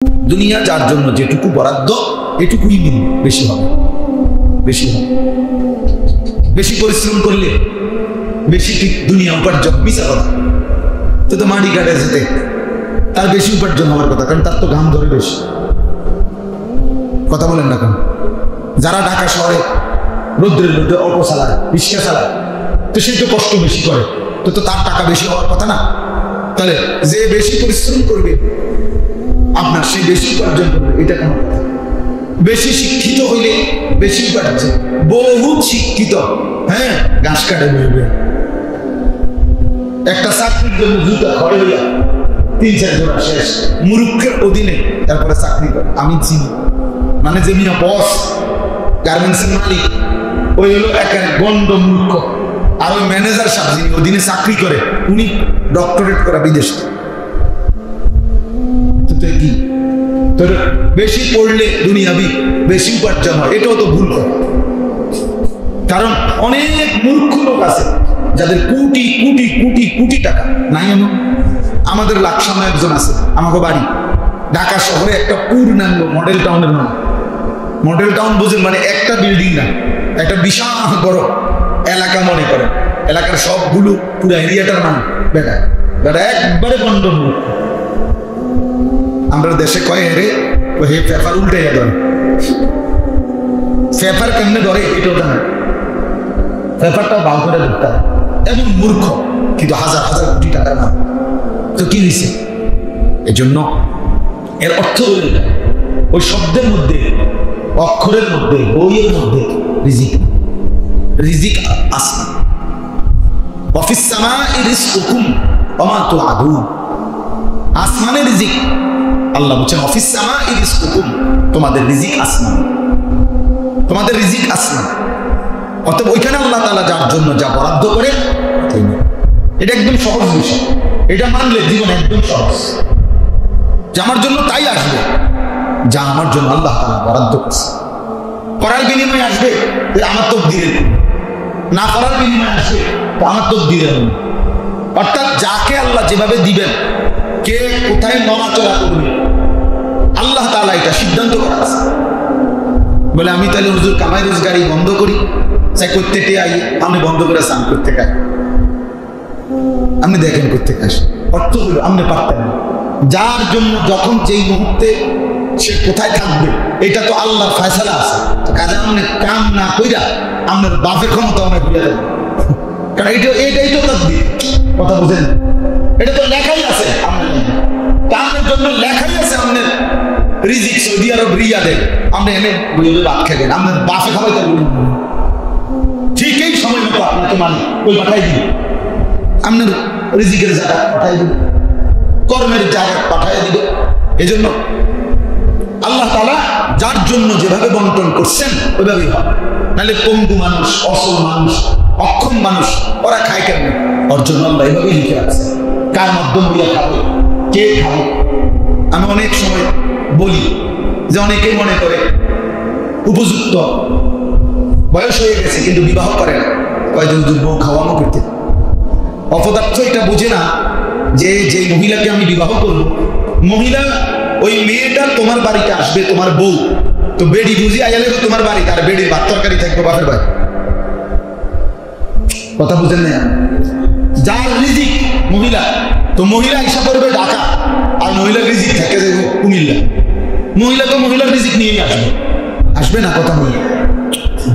দুনিয়া যার জন্য যেটুকু বরাদ্দ এটুকুই মিলবে, বেশি হবে, বেশি হবে। বেশি পরিশ্রম করলে বেশি দুনিয়া উপার্জন, মিশা কথা। তো মাটি কাটে যেতে তার বেশি উপার্জন হওয়ার কথা, কারণ তার তো ঘাম ধরে বেশি। কথা বলেন না কেন? যারা ঢাকা শহরে রৌদ্রের মধ্যে অল্প চালায়, রিক্সা চালায়, তো সে তো কষ্ট বেশি করে, তো তার টাকা বেশি হওয়ার কথা না? তাহলে যে বেশি পরিশ্রম করবে আপনার সে বেশি উপার্জন করবে, এটা কেন? বেশি শিক্ষিত হইলে বেশি উপার্জন, বহুত শিক্ষিত হ্যাঁ ঘাস কাটে বসবে। একটা চাকরির জন্য জুতা খড়ে হইয়া 3-4 জোড়া শেষ, মূর্খের অধীনে তারপরে চাকরি করে। আমি চিনি, মানে যে মিয়া বস, গার্মেন্টসের মালিক, ওই হলো একের গন্ড মূর্খ। আর ওই ম্যানেজার সাহেব যিনি অধীনে চাকরি করে, উনি ডক্টরেট করা বিদেশে। কি তোর বেশি পড়লে দুনিয়াবি বেশি উপার্জন হয়, এটাও তো ভুল কথা। কারণ অনেক মূর্খ লোক আছে যাদের কোটি কোটি কোটি কোটি টাকা নাই। আমাদের লাকসামে একজন আছে, আমাকে বাড়ি ঢাকা শহরে একটা পূর্ণাঙ্গ মডেল টাউনের নাম। মডেল টাউন বুঝেন মানে একটা বিল্ডিং না, একটা বিশাল বড় এলাকা মনে করে। এলাকার সবগুলো পুরো এরিয়াটার নাম বেটা বেটা, একবারে বন্ধ মূর্খ। আমরা দেশে কয় রে হে পেপার উল্টে ধরে, পেপার কেমনে ধরে এটাও জানে, পেপারটাও বাউ করে ধরতে হয়। এমন মূর্খ, কিন্তু হাজার হাজার কোটি টাকার নাম। তো কি হয়েছে? এজন্য এর অর্থ বলি না, ওই শব্দের মধ্যে, অক্ষরের মধ্যে, বইয়ের মধ্যে রিজিক, রিজিক আসমান। ওয়াফিস সামাই রিজকুকুম ওয়া মা তুআদুন, আসমানের রিজিক। আল্লাহ বলছেন অফিস সামাই রিজকুকুম, তোমাদের রিজিক আসমান, তোমাদের রিজিক আসমান। অতএব ওইখানে আল্লাহ তাআলা যার জন্য যা বরাদ্দ করে, এটা একদম সহজ বিষয়। এটা মানলে জীবন একদম সহজ, যে আমার জন্য তাই আসবে যা আমার জন্য আল্লাহ তাআলা বরাদ্দ করছে। করার বিনিময়ে আসবে আমার তকদিরে, না করার বিনিময়ে আসবে আমার তকদিরে। অর্থাৎ যাকে আল্লাহ যেভাবে দিবেন, কে কোথায় নড়াচড়া করবে, আল্লাহ তাআলা এটা সিদ্ধান্ত করা আছে। বলে আমি তাহলে হুজুর কামাই রোজগারি বন্ধ করি, চাই করতে আই, আমি বন্ধ করে স্নান করতে খাই। আপনি দেখেন করতে খাস, অর্থ হলো আপনি পারতেন না। যার জন্য যখন যেই মুহূর্তে সে কোথায় থাকবে, এটা তো আল্লাহর ফয়সালা আছে। তো কাজে আপনি কাম না কইরা আপনার বাপের ক্ষমতা অনেক ঘুরে যাবে, কারণ এটাই তো তাকদীর। কথা বুঝেন? এটা তো লেখাই আছে আপনার জন্য, লেখাই আছে আপনার রিজিক সৌদি আরব রিয়াদে আপনি এনে ভাত খেলেন, আপনার বাপে খাওয়াইতে বলুন, ঠিক এই সময় মতো আপনাকে মালিক ওই পাঠাই দিবে, আপনার রিজিকের জায়গা পাঠাই দিবে, কর্মের জায়গা পাঠাই দিবে। এই জন্য আল্লাহ তাআলা যার জন্য যেভাবে বন্টন করছেন ওইভাবেই হবে। নাহলে পঙ্গু মানুষ, অসল মানুষ, অক্ষম মানুষ, ওরা খায় কেন? ওর জন্য আল্লাহ এইভাবেই লিখে রাখছে কার মাধ্যম দিয়ে খাবো, কে খাবো। আমি অনেক সময় বলি যে অনেকেই মনে করে উপযুক্ত বয়স হয়ে গেছে কিন্তু বিবাহ করে না, কয়জন দুর্বল খাওয়ানো করতে। অপদার্থ এটা বুঝে না যে যে মহিলাকে আমি বিবাহ করবো, মহিলা ওই মেয়েটা তোমার বাড়িতে আসবে, তোমার বউ তো বেডি বুঝি আইলে তোমার বাড়িতে, আর বেডির ভাত তরকারি থাকবে বাপের বাড়ি। কথা বুঝেন না? যার রিজিক মহিলা, তো মহিলা হিসাব করবে ঢাকা, আর মহিলার রিজিক থাকে যে কুমিল্লা। মহিলা তো মহিলার রিজিক নিয়ে আসবে, আসবে না? কথা বলি,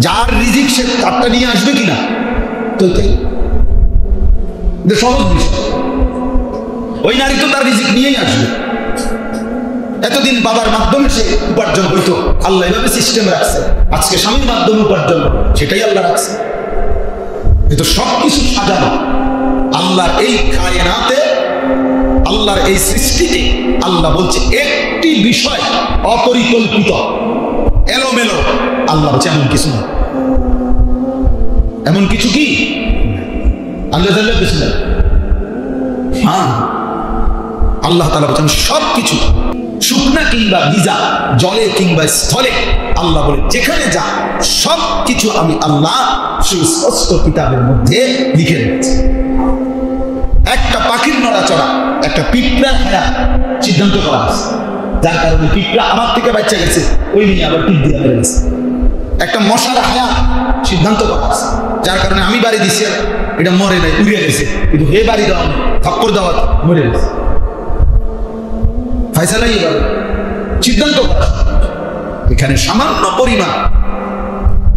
যার রিজিক সে তারটা নিয়ে আসবে কিনা, তো সহজ বিষয়। ওই নারী তো তার রিজিক নিয়েই আসবে। এতদিন বাবার মাধ্যমে সে উপার্জন হইতো, আল্লাহ এভাবে সিস্টেম রাখছে। আজকে স্বামীর মাধ্যমে উপার্জন, সেটাই আল্লাহ রাখছে। কিন্তু সবকিছু সাজানো আল্লাহর এই কায়নাতে, আল্লাহর এই সৃষ্টিতে। আল্লাহ বলছে একটি বিষয় অপরিকল্পিত এলোমেলো, আল্লাহ বলছে এমন কিছু না। এমন কিছু কি আল্লাহ কিছু না। হ্যাঁ, আল্লাহ তাআলা বলছেন সবকিছু, শুকনা কিংবা ভিজা, জলে কিংবা স্থলে, আল্লাহ বলে যেখানে যা সবকিছু আমি আল্লাহ সুস্পষ্ট কিতাবের মধ্যে লিখে রেখেছি। একটা পাখির নড়াচড়া, একটা পিঁপড়ার হাঁটা সিদ্ধান্ত করা আছে, যার কারণে পিঁপড়া আমার থেকে বাচ্চা গেছে, ওই নিয়ে আবার টিপ দিয়ে মেরে গেছে। একটা মশার হায়া সিদ্ধান্ত করা আছে, যার কারণে আমি বাড়ি দিছি, এটা মরে নাই, উড়ে গেছে, কিন্তু হে বাড়ি দেওয়া থাপ্পড় দেওয়া মরে গেছে। ফায়সালাই এবার সিদ্ধান্ত করা, এখানে সামান্য পরিমাণ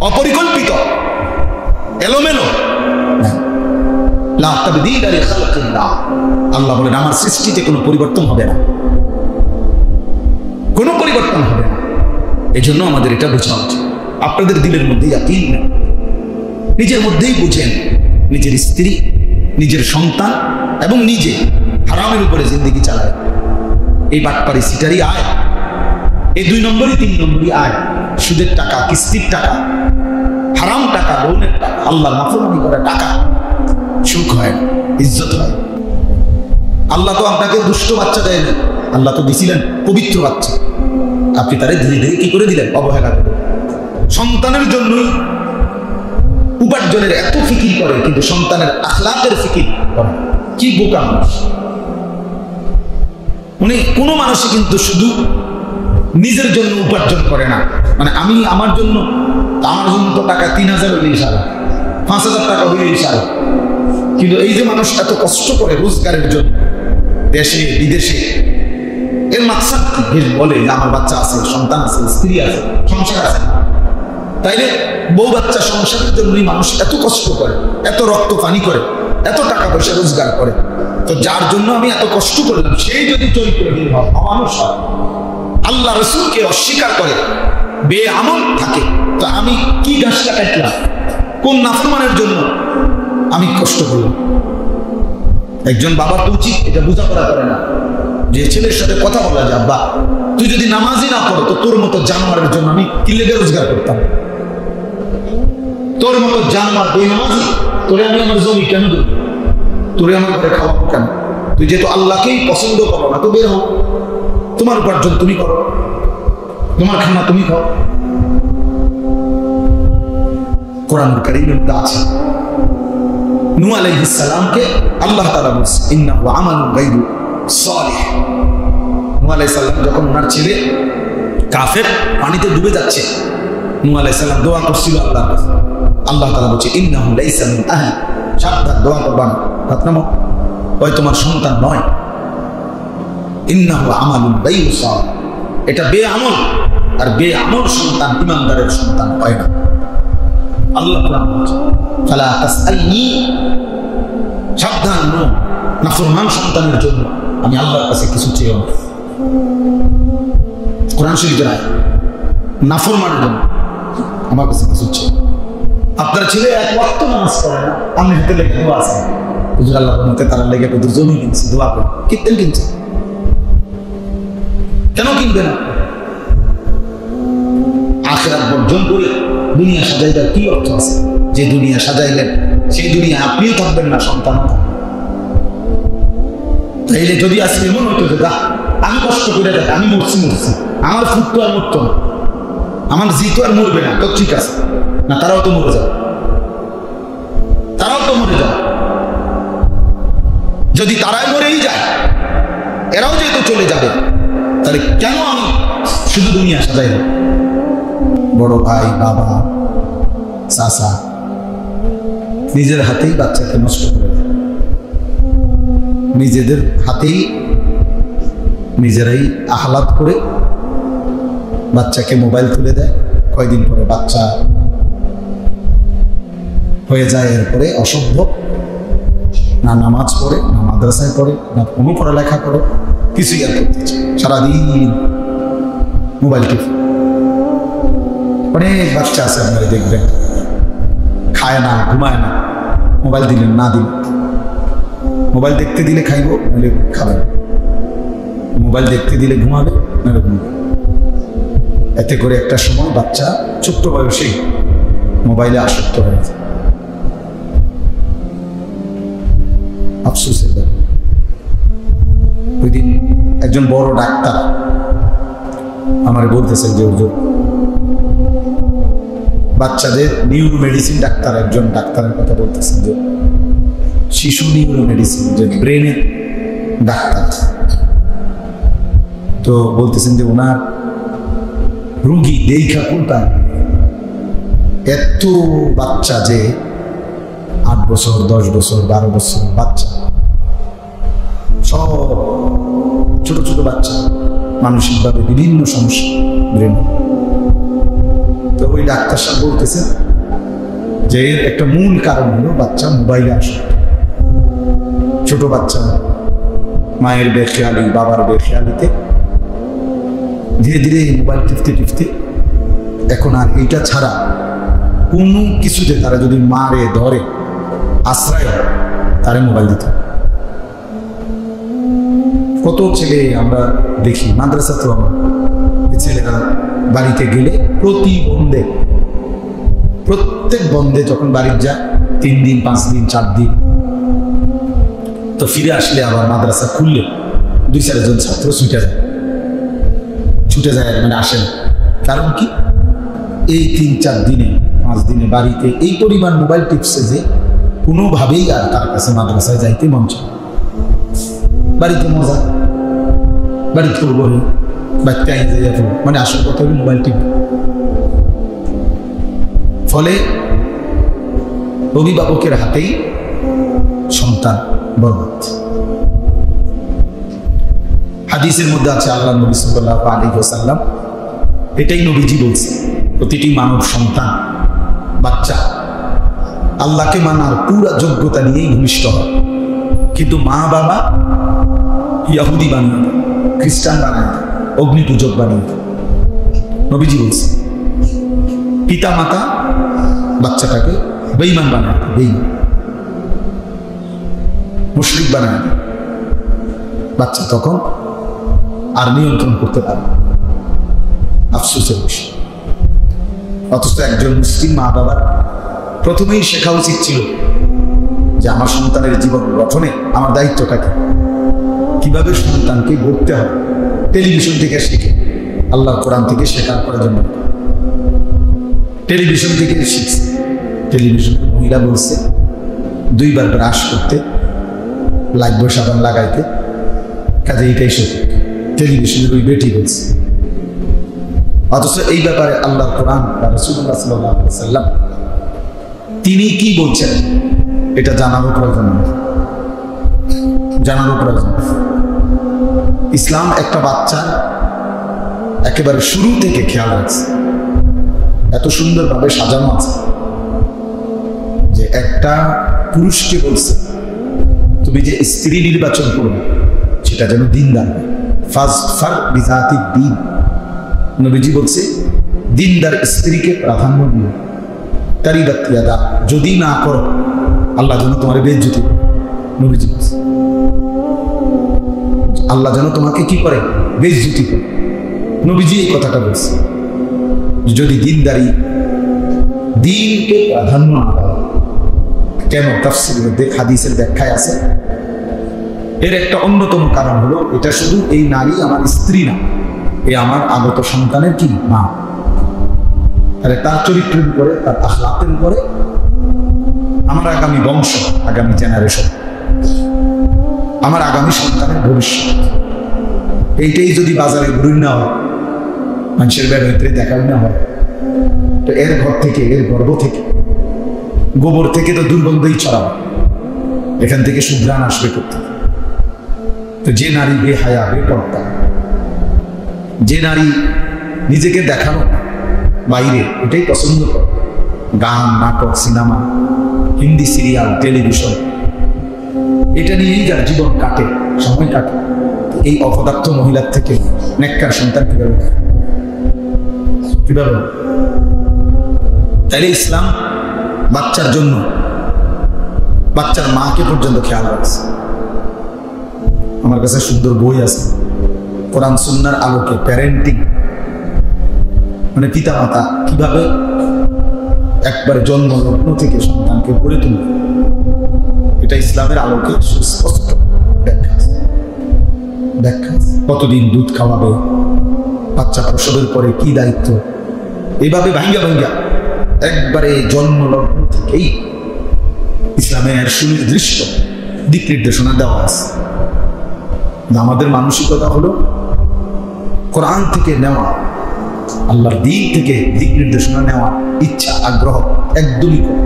অপরিকল্পিত এলোমেলো। আল্লাহ বলেন আমার সৃষ্টিতে কোনো পরিবর্তন হবে না, কোনো পরিবর্তন হবে না। এই জন্য আমাদের এটা বোঝা উচিত। আপনাদের দিলের মধ্যে ইয়াকিন নেই, নিজের মধ্যেই বুঝেন নিজের স্ত্রী, নিজের সন্তান এবং নিজে হারামের উপরে জিন্দেগি চালায়। এই বাটপারি সিটারি আয়, এই 2 নম্বরই 3 নম্বরই আয়, সুদের টাকা, কিস্তির টাকা, হারাম টাকা, লোনের টাকা, আল্লাহ নাফরমানি করা টাকা, সুখ হয়, ইজ্জত হয়। আল্লাহ তো আপনাকে দুষ্ট বাচ্চা দেয় না, আল্লাহ তো দিছিলেন পবিত্র বাচ্চা, আপনি তারে ধীরে ধীরে কি করে দিলেন, অবহেলা করে। সন্তানের জন্যই উপার্জনের এত ফিকির করে, কিন্তু সন্তানের আখলাকের ফিকির করে। কি বোকা মানুষ! মানে কোনো মানুষই কিন্তু শুধু নিজের জন্য উপার্জন করে না, মানে আমি আমার জন্য তো টাকা 3000 হইলেই সারা, 5000 টাকা হইলেই সারা। কিন্তু এই যে মানুষ এত কষ্ট করে রোজগারের জন্য দেশে বিদেশে, এর মাকসাদ কি? বলে যে আমার বাচ্চা আছে, সন্তান আছে, স্ত্রী আছে, সংসার আছে। তাইলে বউ বাচ্চা সংসারের জন্যই মানুষ এত কষ্ট করে, এত রক্ত পানি করে, এত টাকা পয়সা রোজগার করে। তো যার জন্য আমি এত কষ্ট করলাম, সেই যদি চরিত্রহীন হয়, অমানুষ হয়, আল্লাহ রসুলকে অস্বীকার করে, বেআমল থাকে, তো আমি কি গাছটা কাটলাম? কোন নাফরমানের জন্য আমি কষ্ট করলাম? একজন বাবার তো উচিত এটা বোঝাপড়া করে না, যে ছেলের সাথে কথা বলা যায়, বা তুই যদি নামাজই না পড়ো, তো তোর মতো জানোয়ারের জন্য আমি কি লেগে রোজগার করতাম? তোর মতো জানোয়ার বেনামাজি, তোরে আমি আমার জমি কেন দেব? তোরে আমার ঘরে খাওয়াবো কেন? তুই যেহেতু আল্লাহকেই পছন্দ করো না, তো বের হও, তোমার উপার্জন তুমি করো, তোমার খানা তুমি খাও। কোরআন কারীমের মধ্যে আছে নূহ আলাইহিস সালামকে আল্লাহ তাআলা বলেন ইন্নাহু আমালুন গায়রু সালিহ। নূহ আলাইহিস সালাম যখন ওনার ছেলে কাফের পানিতে ডুবে যাচ্ছে, নূহ আলাইহিস সালাম দোয়া করছিল আল্লাহর কাছে। আল্লাহ তাআলা বলেন ইন্নাহু লাইসা মিন আহলি, সাবধান, দোয়া করবেন, হাত নামাও, ওই তোমার সন্তান নয়। ইন্নাহু আমালুন গায়রু সালিহ, এটা বেআমল, আর বেআমল সন্তান ঈমানদারের সন্তান হয় না। আল্লাহ ফালা তাসআলনি, সাবধান নূহ, নাফরমান সন্তানের জন্য আমি আল্লাহর কাছে কিছু চেয়েও না। কোরআন শরীফের আয়াত, নাফরমানের জন্য আমার কাছে কিছু চেয়ে। আপনার ছেলে এক ওয়াক্ত নামাজ পড়ে না, আমি হাতে লেগে দোয়া আছে, হুজুর আল্লাহর রহমতে তারা লেগে কত জমি কিনছে, দোয়া করে কীর্তন কিনছে, কেন কিনবে না? আখিরাত বর্জন করে দুনিয়া সাজাইবার কি অর্থ আছে? যে দুনিয়া সাজাইলেন সেই দুনিয়া আপনিও থাকবেন না, সন্তান থাকবেন। তাইলে যদি আজকে এমন হইতো যে আমি কষ্ট করে দেখ, আমি মরছি, আমার ফুট তো আর মরত না, আমার জি তো আর মরবে না, তো ঠিক আছে না, তারাও তো মরে যাবে, তারাও তো মরে যাবে। যদি তারাই মরেই যায়, এরাও যেহেতু চলে যাবে, তাহলে কেন আমি শুধু দুনিয়া সাজাইব? বড় ভাই, বাবা, চাচা নিজের হাতেই বাচ্চাকে নষ্ট করে দেয়, নিজেদের হাতেই নিজেরাই আহ্লাদ করে বাচ্চাকে মোবাইল তুলে দেয়। কয়দিন পরে বাচ্চা হয়ে যায়, এরপরে অসভ্য, না নামাজ পড়ে, না মাদ্রাসায় পড়ে, না কোনো পড়ালেখা করে, কিছুই আর করতে চায়, সারাদিন মোবাইল টিপে। অনেক বাচ্চা আছে আপনারা দেখবেন, খায় না, ঘুমায় না, মোবাইল দিলেন না দিন, মোবাইল দেখতে দিলে খাইব, নাহলে খাবে, মোবাইল দেখতে দিলে ঘুমাবে, নাহলে ঘুমাবে। এতে করে একটা সময় বাচ্চা ছোট্ট বয়সেই মোবাইলে আসক্ত হয়ে যায়। আফসোসের ব্যাপার। ওই দিন একজন বড় ডাক্তার আমার বলতেছেন যে হুজুর, বাচ্চাদের নিউরো মেডিসিন ডাক্তার, একজন ডাক্তারের কথা বলতেছেন যে শিশু নিউরো মেডিসিন, যে ব্রেনের ডাক্তার। তো বলতেছেন যে ওনার রুগী দেখা কোনটা, এত বাচ্চা যে 8 বছর 10 বছর 12 বছর বাচ্চা, সব ছোট ছোট বাচ্চা, মানসিকভাবে বিভিন্ন সমস্যা ব্রেন। তো ওই ডাক্তার সাহেব বলতেছেন যে এর একটা মূল কারণ হলো বাচ্চা মোবাইলে আসক্ত। ছোট বাচ্চা মায়ের বেখেয়ালি, বাবার বেখেয়ালিতে ধীরে ধীরে মোবাইল টিপতে টিপতে এখন আর এইটা ছাড়া কোনো কিছুতে তারা যদি মারে ধরে আশ্রয় তারে মোবাইল দিত। কত ছেলে আমরা দেখি, মাদ্রাসা তো আমরা ছেলেরা বাড়িতে গেলে প্রত্যেক বন্ধে যখন বাড়ির যায় 3 দিন 5 দিন 4 দিন, তো ফিরে আসলে আবার মাদ্রাসা খুললে 2-4 জন ছাত্র ছুটে যায় মানে আসে না। কারণ কি, এই 3-4 দিনে 5 দিনে বাড়িতে এই পরিমাণ মোবাইল টিপসে যে কোনোভাবেই আর তার কাছে মাদ্রাসায় যাইতে মন চায়। বাড়িতে মজা, বাড়িতে বলে বাচ্চা মানে আসল কথা হলো মোবাইল টিপ। ফলে অভিভাবকের হাতেই সন্তান বরবাদ। হাদিসের মধ্যে আছে আল্লাহ নবী সাল্লাল্লাহু আলাইহি ওয়াসাল্লাম, এটাই নবীজি বলছে, প্রতিটি মানব সন্তান বাচ্চা আল্লাহকে মানার পুরা যোগ্যতা নিয়েই ভূমিষ্ঠ হয়, কিন্তু মা বাবা ইহুদি বানিয়ে দেয়, খ্রিস্টান বানায় দেয়, অগ্নিপূজক বানিয়ে দেয়। নবীজি বলছে পিতা মাতা বাচ্চাটাকে বেঈমান বানায় দেয়, বেঈমান মুশরিক বানায় দেয়। বাচ্চা তখন আর নিয়ন্ত্রণ করতে পারে, আফসোসের বিষয়। অথচ একজন মুসলিম মা বাবার প্রথমেই শেখা উচিত ছিল যে আমার সন্তানের জীবন গঠনে আমার দায়িত্বটা কি, কিভাবে সন্তানকে গড়তে হবে। টেলিভিশন থেকে শিখে, আল্লাহ কোরআন থেকে শেখার প্রয়োজন, টেলিভিশন থেকে শিখছে। টেলিভিশনের মহিলা বলছে 2 বার ব্রাশ করতে, লাগবে সাবান লাগাইতে, কাজে এটাই সঠিক। টেলিভিশনের ওই বেটি বলছে। অথচ এই ব্যাপারে আল্লাহ কোরআন বা রাসূলুল্লাহ সাল্লাল্লাহু আলাইহি ওয়াসাল্লাম তিনি কি বলছেন এটা জানারও প্রয়োজন, জানারও প্রয়োজন। ইসলাম একটা বাচ্চা একেবারে শুরু থেকে খেয়াল রাখছে, এত সুন্দরভাবে সাজানো আছে যে একটা পুরুষকে বলছে তুমি যে স্ত্রী নির্বাচন করবে সেটা যেন দিনদার, ফাজফার বিজাতিদ দ্বীন। নবীজি বলছে দিনদার স্ত্রীকে প্রাধান্য দিও, তারিবাত ইয়াদা, যদি না করো আল্লাহ যেন তোমার বেইজ্জতি করে। নবীজি বলছে আল্লাহ যেন তোমাকে কি করে, বেইজ্জতি করে। নবীজি এই কথাটা বলছে, যদি দিনদারি, দিনকে প্রাধান্য না দেওয়া। কেন? তাফসীরের মধ্যে হাদিসের ব্যাখ্যায় আছে এর একটা অন্যতম কারণ হলো এটা শুধু এই নারী আমার স্ত্রী না, এ আমার আগত সন্তানের কি মা। তাহলে তার চরিত্রের উপরে, তার আখলাকের উপরে আমার আগামী বংশ, আগামী জেনারেশন, আমার আগামী সন্তানের ভবিষ্যৎ, এইটাই যদি বাজারে ঘুরে না হয়, মানুষের বেড়াইতে দেখাও না হয়, তো এর ঘর থেকে, এর গর্ভ থেকে, গোবর থেকে তো দুর্গন্ধই ছড়াবে, এখান থেকে সুঘ্রাণ আসবে করতে। তো যে নারী বেহায়া, বেপর্দা, যে নারী নিজেকে দেখানো বাইরে এটাই পছন্দ করে, গান, নাটক, সিনেমা, হিন্দি সিরিয়াল, টেলিভিশন, এটা নিয়েই যার জীবন কাটে, সময় কাটে, এই অপদার্থ মহিলার থেকে নেককার সন্তান কিভাবে? তাইলে ইসলাম বাচ্চার জন্য, বাচ্চার মাকে পর্যন্ত খেয়াল রাখছে। আমার কাছে সুন্দর বই আছে, কোরআন সুন্নাহর আলোকে প্যারেন্টিং, মানে পিতা মাতা কিভাবে একবারে জন্মলগ্ন থেকে সন্তানকে গড়ে তুলবে, এটা ইসলামের আলোকে সুস্পষ্ট ব্যাখ্যা। কতদিন দুধ খাওয়াবে, বাচ্চা প্রসবের পরে কি দায়িত্ব, এইভাবে ভাঙ্গা ভাঙ্গা একবারে জন্মলগ্ন থেকেই ইসলামের সুনির্দিষ্ট দিক নির্দেশনা দেওয়া আছে। আমাদের মানসিকতা হলো কোরআন থেকে নেওয়া, আল্লাহর দিন থেকে দিক নির্দেশনা নেওয়া ইচ্ছা আগ্রহ একদমই কম।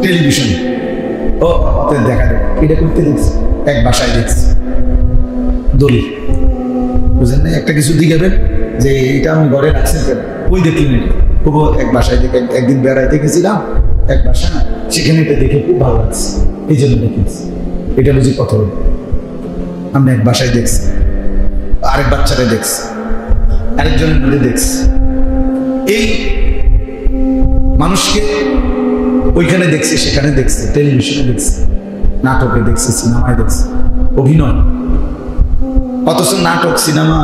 টেলিভিশনে দেখা যায় এটা করতে দেখছি, এক বাসায় দেখছি দলিল, বুঝলেন না? একটা কিছু দিকেবেন যে এটা আমি ঘরে রাখছেন কেন, ওই দেখলেন খুব এক বাসায় দেখে একদিন বেড়াইতে গেছিলাম এক বাসা, সেখানে এটা দেখে খুব ভালো লাগছে, এই জন্য দেখেছি। এটা বুঝি কথা হল, আমরা এক বাসায় দেখছি, আরেক বাচ্চারে দেখছি, আরেকজনের মধ্যে দেখছি। এই মানুষকে ওইখানে দেখছি, সেখানে দেখছি, টেলিভিশনে দেখছি, নাটকে দেখছি, সিনেমায় দেখছি, অভিনয়। অথচ নাটক সিনেমা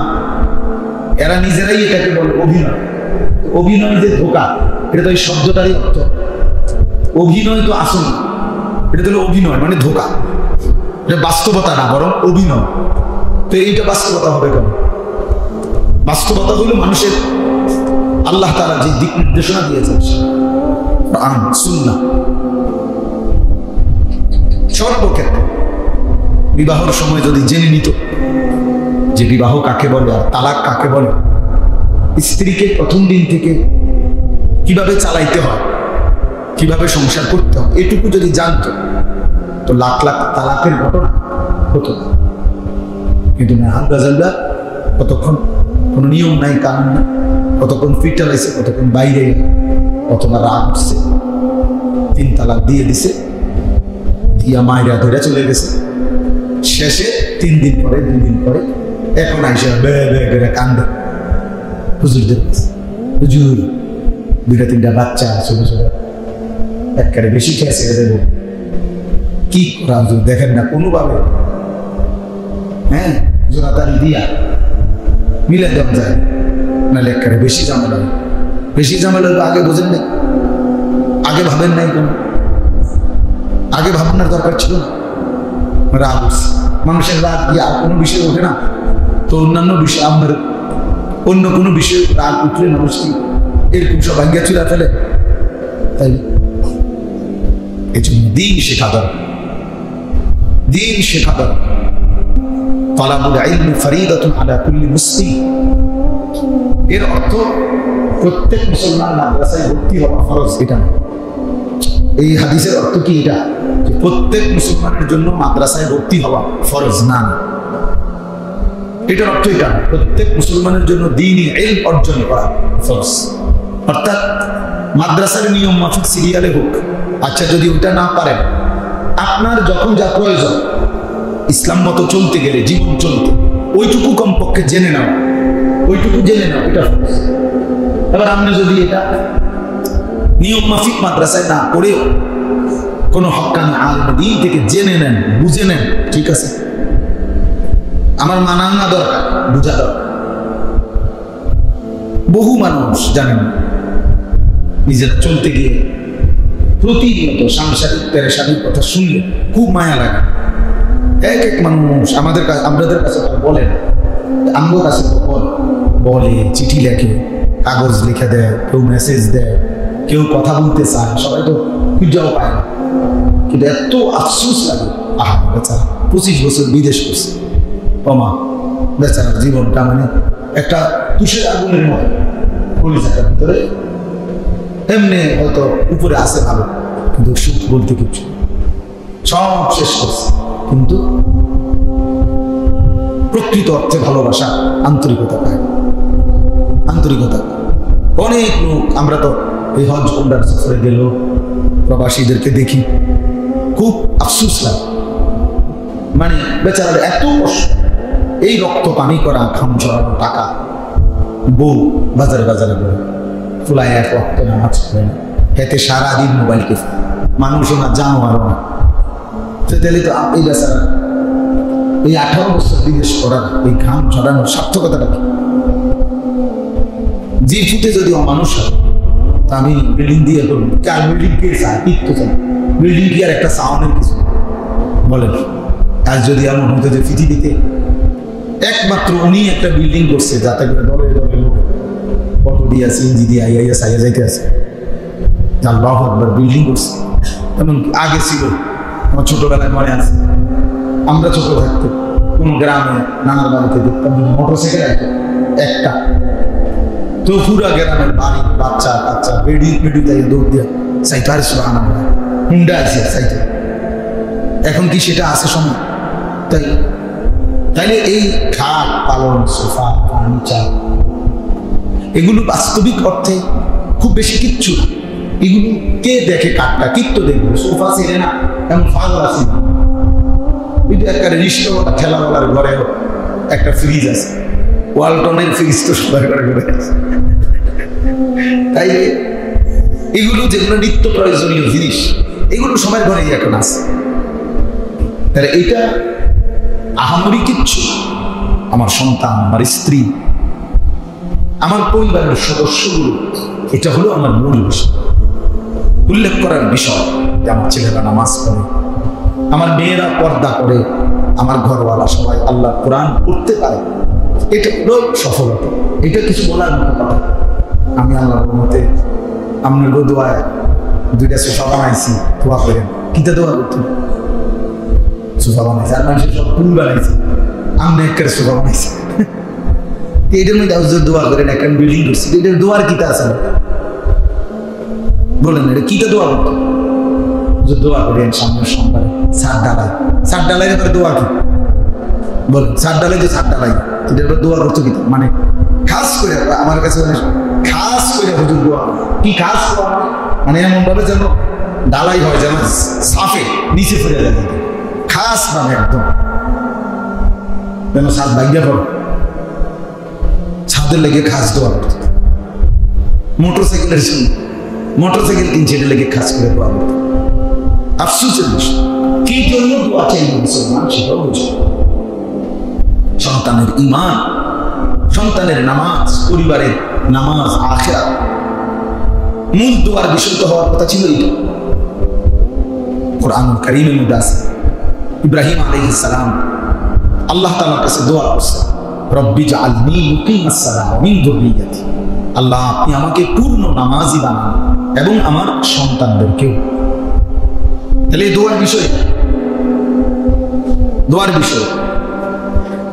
এরা নিজেরাই এটাকে বলে অভিনয়। অভিনয় যে ধোকা, এটা তো এই শব্দটারই অর্থ। অভিনয় তো আসল, এটা তো অভিনয় মানে ধোকা, এটা বাস্তবতা না, বরং অভিনয়। তো এইটা বাস্তবতা হবে কেন? বাস্তবতা হলো মানুষের আল্লাহ তাআলা যে দিক নির্দেশনা দিয়েছেন, কোরআন সুন্নাহ, সর্বক্ষেত্রে বিবাহের সময় যদি জেনে নিত যে বিবাহ কাকে বলে আর তালাক কাকে বলে, স্ত্রীকে প্রথম দিন থেকে কিভাবে চালাইতে হয়, কিভাবে সংসার করতে হয়, এটুকু যদি জানতো তো লাখ লাখ তালাকের ঘটনা হতো। কিন্তু না, হালদা কতক্ষণ কোনো নিয়ম নাই, কানুন নাই, কতক্ষণ ফিটালাইছে, কতক্ষণ বাইরে গেল, কতবার রাগ উঠছে, 3 তালাক দিয়ে দিছে, দিয়া মায়েরা ধরে চলে গেছে। শেষে 3 দিন পরে 2 দিন পরে এখন আইসা বে করে কান্দে, হুজুরদের হুজুর 2-3টা বাচ্চা ছোট ছোট, একবারে বেশি খেয়েছে দেব, কি করা হুজুর দেখেন না কোনোভাবে, হ্যাঁ জোড়াতারি দিয়া মিলে দেওয়া যায়, নাহলে একবারে বেশি ঝামেলা। বেশি ঝামেলা আগে বোঝেন নাই, আগে ভাবেন নাই, কোন আগে ভাবনার দরকার ছিল না। রাগ মানুষের রাগ কি আর কোনো বিষয় ওঠে না? তো অন্যান্য বিষয় আমাদের অন্য কোনো বিষয়ে রাগ উঠলে মানুষ কি এরকম সব ভাঙ্গিয়া চুরা ফেলে? তাই এই জন্য দিন শেখা দরকার, দিন শেখা দরকার। তালাবুল ইলমি ফরিদাতুন আলা কুল্লি মুসলিম, এর অর্থ প্রত্যেক মুসলমান মাদ্রাসায় ভর্তি হওয়া ফরজ, এটা না। এই হাদিসের অর্থ কি এটা যে প্রত্যেক মুসলমানের জন্য মাদ্রাসায় ভর্তি হওয়া ফরজ না, এটার অর্থ এটা। প্রত্যেক মুসলমানের জন্য দ্বীনি ইলম অর্জন করা ফরজ, অর্থাৎ মাদ্রাসার নিয়ম মাফিক সিরিয়ালে হোক। আচ্ছা, যদি ওটা না পারেন, আপনার যখন যা প্রয়োজন ইসলাম মতো চলতে গেলে, জীবন চলতে, ওইটুকু কমপক্ষে জেনে নাও, ওইটুকু জেনে নাও, এটা ফরজ। এবার আপনি যদি এটা নিয়ম মাফিক মাদ্রাসায় না পড়েও কোনো হক্কানি আলেম দ্বীন থেকে জেনে নেন, বুঝে নেন, ঠিক আছে, আমার মানা না দরকার, বুঝা দরকার। বহু মানুষ জানেন নিজেরা চলতে গিয়ে প্রতিনিয়ত সাংসারিক পেরেশানির কথা শুনলে খুব মায়া লাগে। এক এক মানুষ আমাদের কাছে, আমাদের কাছে বলেন, আমার কাছে বলে, চিঠি লেখে, কাগজ লিখে দেয়, কেউ মেসেজ দেয়, কেউ কথা বলতে চায়, সবাই তো খুঁজাও পায় না। কিন্তু এত আফসোস লাগে, আহা বেচারা 25 বছর বিদেশ করছে, ওমা বেচারার জীবনটা মানে একটা তুষের আগুনের মতো, কলিজাটার ভিতরে এমনি হয়তো উপরে আসে ভালো, কিন্তু সুখ বলতে কিছু সব শেষ করছে। কিন্তু প্রকৃত অর্থে ভালোবাসা, আন্তরিকতা পায়, আন্তরিকতা। অনেক লোক, আমরা তো এই হজ উমরার সফরে গেল প্রবাসীদেরকে দেখি, খুব আফসোস লাগে, মানে বেচারার এত কষ্ট, এই রক্ত পানি করা, খাম ঝরানো টাকা, বউ বাজারে বাজারে বলে ফুলাই এক রক্ত নামাজ পড়ে না, হেতে সারাদিন মোবাইলকে, মানুষও না, জানোয়ারও না। তাহলে তো এই বেচারা এই 18 বছর বিদেশ করার, এই ঘাম ঝরানোর সার্থকতাটা কি? যে ফুটে যদি অমানুষ হয়, তা আমি বিল্ডিং দিয়ে করবো, কার বিল্ডিং কে চায়? তো চাই বিল্ডিং কি আর একটা সাউন্ডের কিছু বলেন? আর যদি এমন হতো যে পৃথিবীতে একমাত্র উনি একটা বিল্ডিং করছে, যাতে করে দলে দলে লোক অটো দিয়ে আছে, ইঞ্জি দিয়ে আইয়া সাইয়া যাইতে আছে, আল্লাহু আকবার, বিল্ডিং করছে। এমন আগে ছিল, আমার ছোটবেলায় মনে আছে, আমরা ছোট থাকতে কোন গ্রামে নানার বাড়িতে দেখতাম মোটরসাইকেল একটা, তো পুরা গ্রামের বাড়ি বাচ্চা কাচ্চা বেডি বেডি তাই দৌড় দিয়ে চাইতে আর সুবহানাল্লাহ হুন্ডা আছে চাইতে। এখন কি সেটা আছে সময়? তাই তাইলে এই খাট পালন সোফা ফার্নিচার এগুলো বাস্তবিক অর্থে খুব বেশি কিচ্ছু না। এগুলো কে দেখে? কাঠটা কিত্ত দেখবে, সোফা ছেড়ে না এমন পাগল আছে না। এটা একটা রিস্টোওয়ালা ঠেলাওয়ালার ঘরে একটা ফ্রিজ আছে, ওয়ালটনের ফ্রিজ তো সবার ঘরে ঘরে আছে। তাই এগুলো যেগুলো নিত্য প্রয়োজনীয় জিনিস এগুলো সবার ঘরেই এখন আছে। তাহলে এটা আহামরি কিচ্ছু। আমার সন্তান, আমার স্ত্রী, আমার পরিবারের সদস্যগুলো, এটা হলো আমার মূল বিষয়, উল্লেখ করার বিষয়। যে আমার ছেলেরা নামাজ পড়ে, আমার মেয়েরা পর্দা করে, আমার ঘরওয়ালা সবাই আল্লাহ কোরআন পড়তে পারে, এটা হলো সফলতা। এটা কিছু বলার মতো কথা। আমি আল্লাহর মতে আপনার দোয়ায় দুইটা সোফা বানাইছি, দোয়া করেন। কিতা দোয়া করতে সোফা বানাইছে, আর মানুষের সব ফুল বানাইছে, আমি একটা সোফা বানাইছি। এটার মধ্যে দোয়া করেন, একটা বিল্ডিং করছি, এটার দোয়ার কিতা আছে বলেন? এটা কিতা দোয়া করতো? দোয়া করেন সামনের সোমবারে ছাদ ডালাই, ছাদ ডালাই এবার দোয়া কি বলেন? ছাদ ডালাই যে ছাদ ডালাই, এটা দোয়া করতো কি? মানে খাস করে আমার কাছে খাস করে হুজুর দোয়া কি খাস মানে এমন ভাবে যেন ডালাই হয়, যেন সাফে নিচে ফিরে যায়, খাস মানে একদম যেন ছাদ বাইরে পড়ে, ছাদের লেগে খাস দোয়া করতো। মোটরসাইকেলের জন্য মোটরসাইকেল কিনছে, এটা লেগে খাস করে দোয়া করতো। আফসোসের বিষয়, কি জন্য দোয়া চাইবে মুসলমান সেটাও বুঝে। সন্তানের ঈমান, সন্তানের নামাজ, পরিবারের নামাজ, আখিরাত, মূল দোয়ার বিষয় তো হওয়ার কথা ছিল। এটা কোরআনুল কারীমের মধ্যে আছে। ইব্রাহিম আলাইহিস সালাম আল্লাহ তাআলার কাছে দোয়া করছে, রব্বি জাআলনি মুকিমাস সালাহ ওয়া মিন যুররিয়্যাতি, আল্লাহ আপনি আমাকে পূর্ণ নামাজি বানান এবং আমার সন্তানদেরকেও। তাহলে দোয়ার বিষয়, দোয়ার বিষয়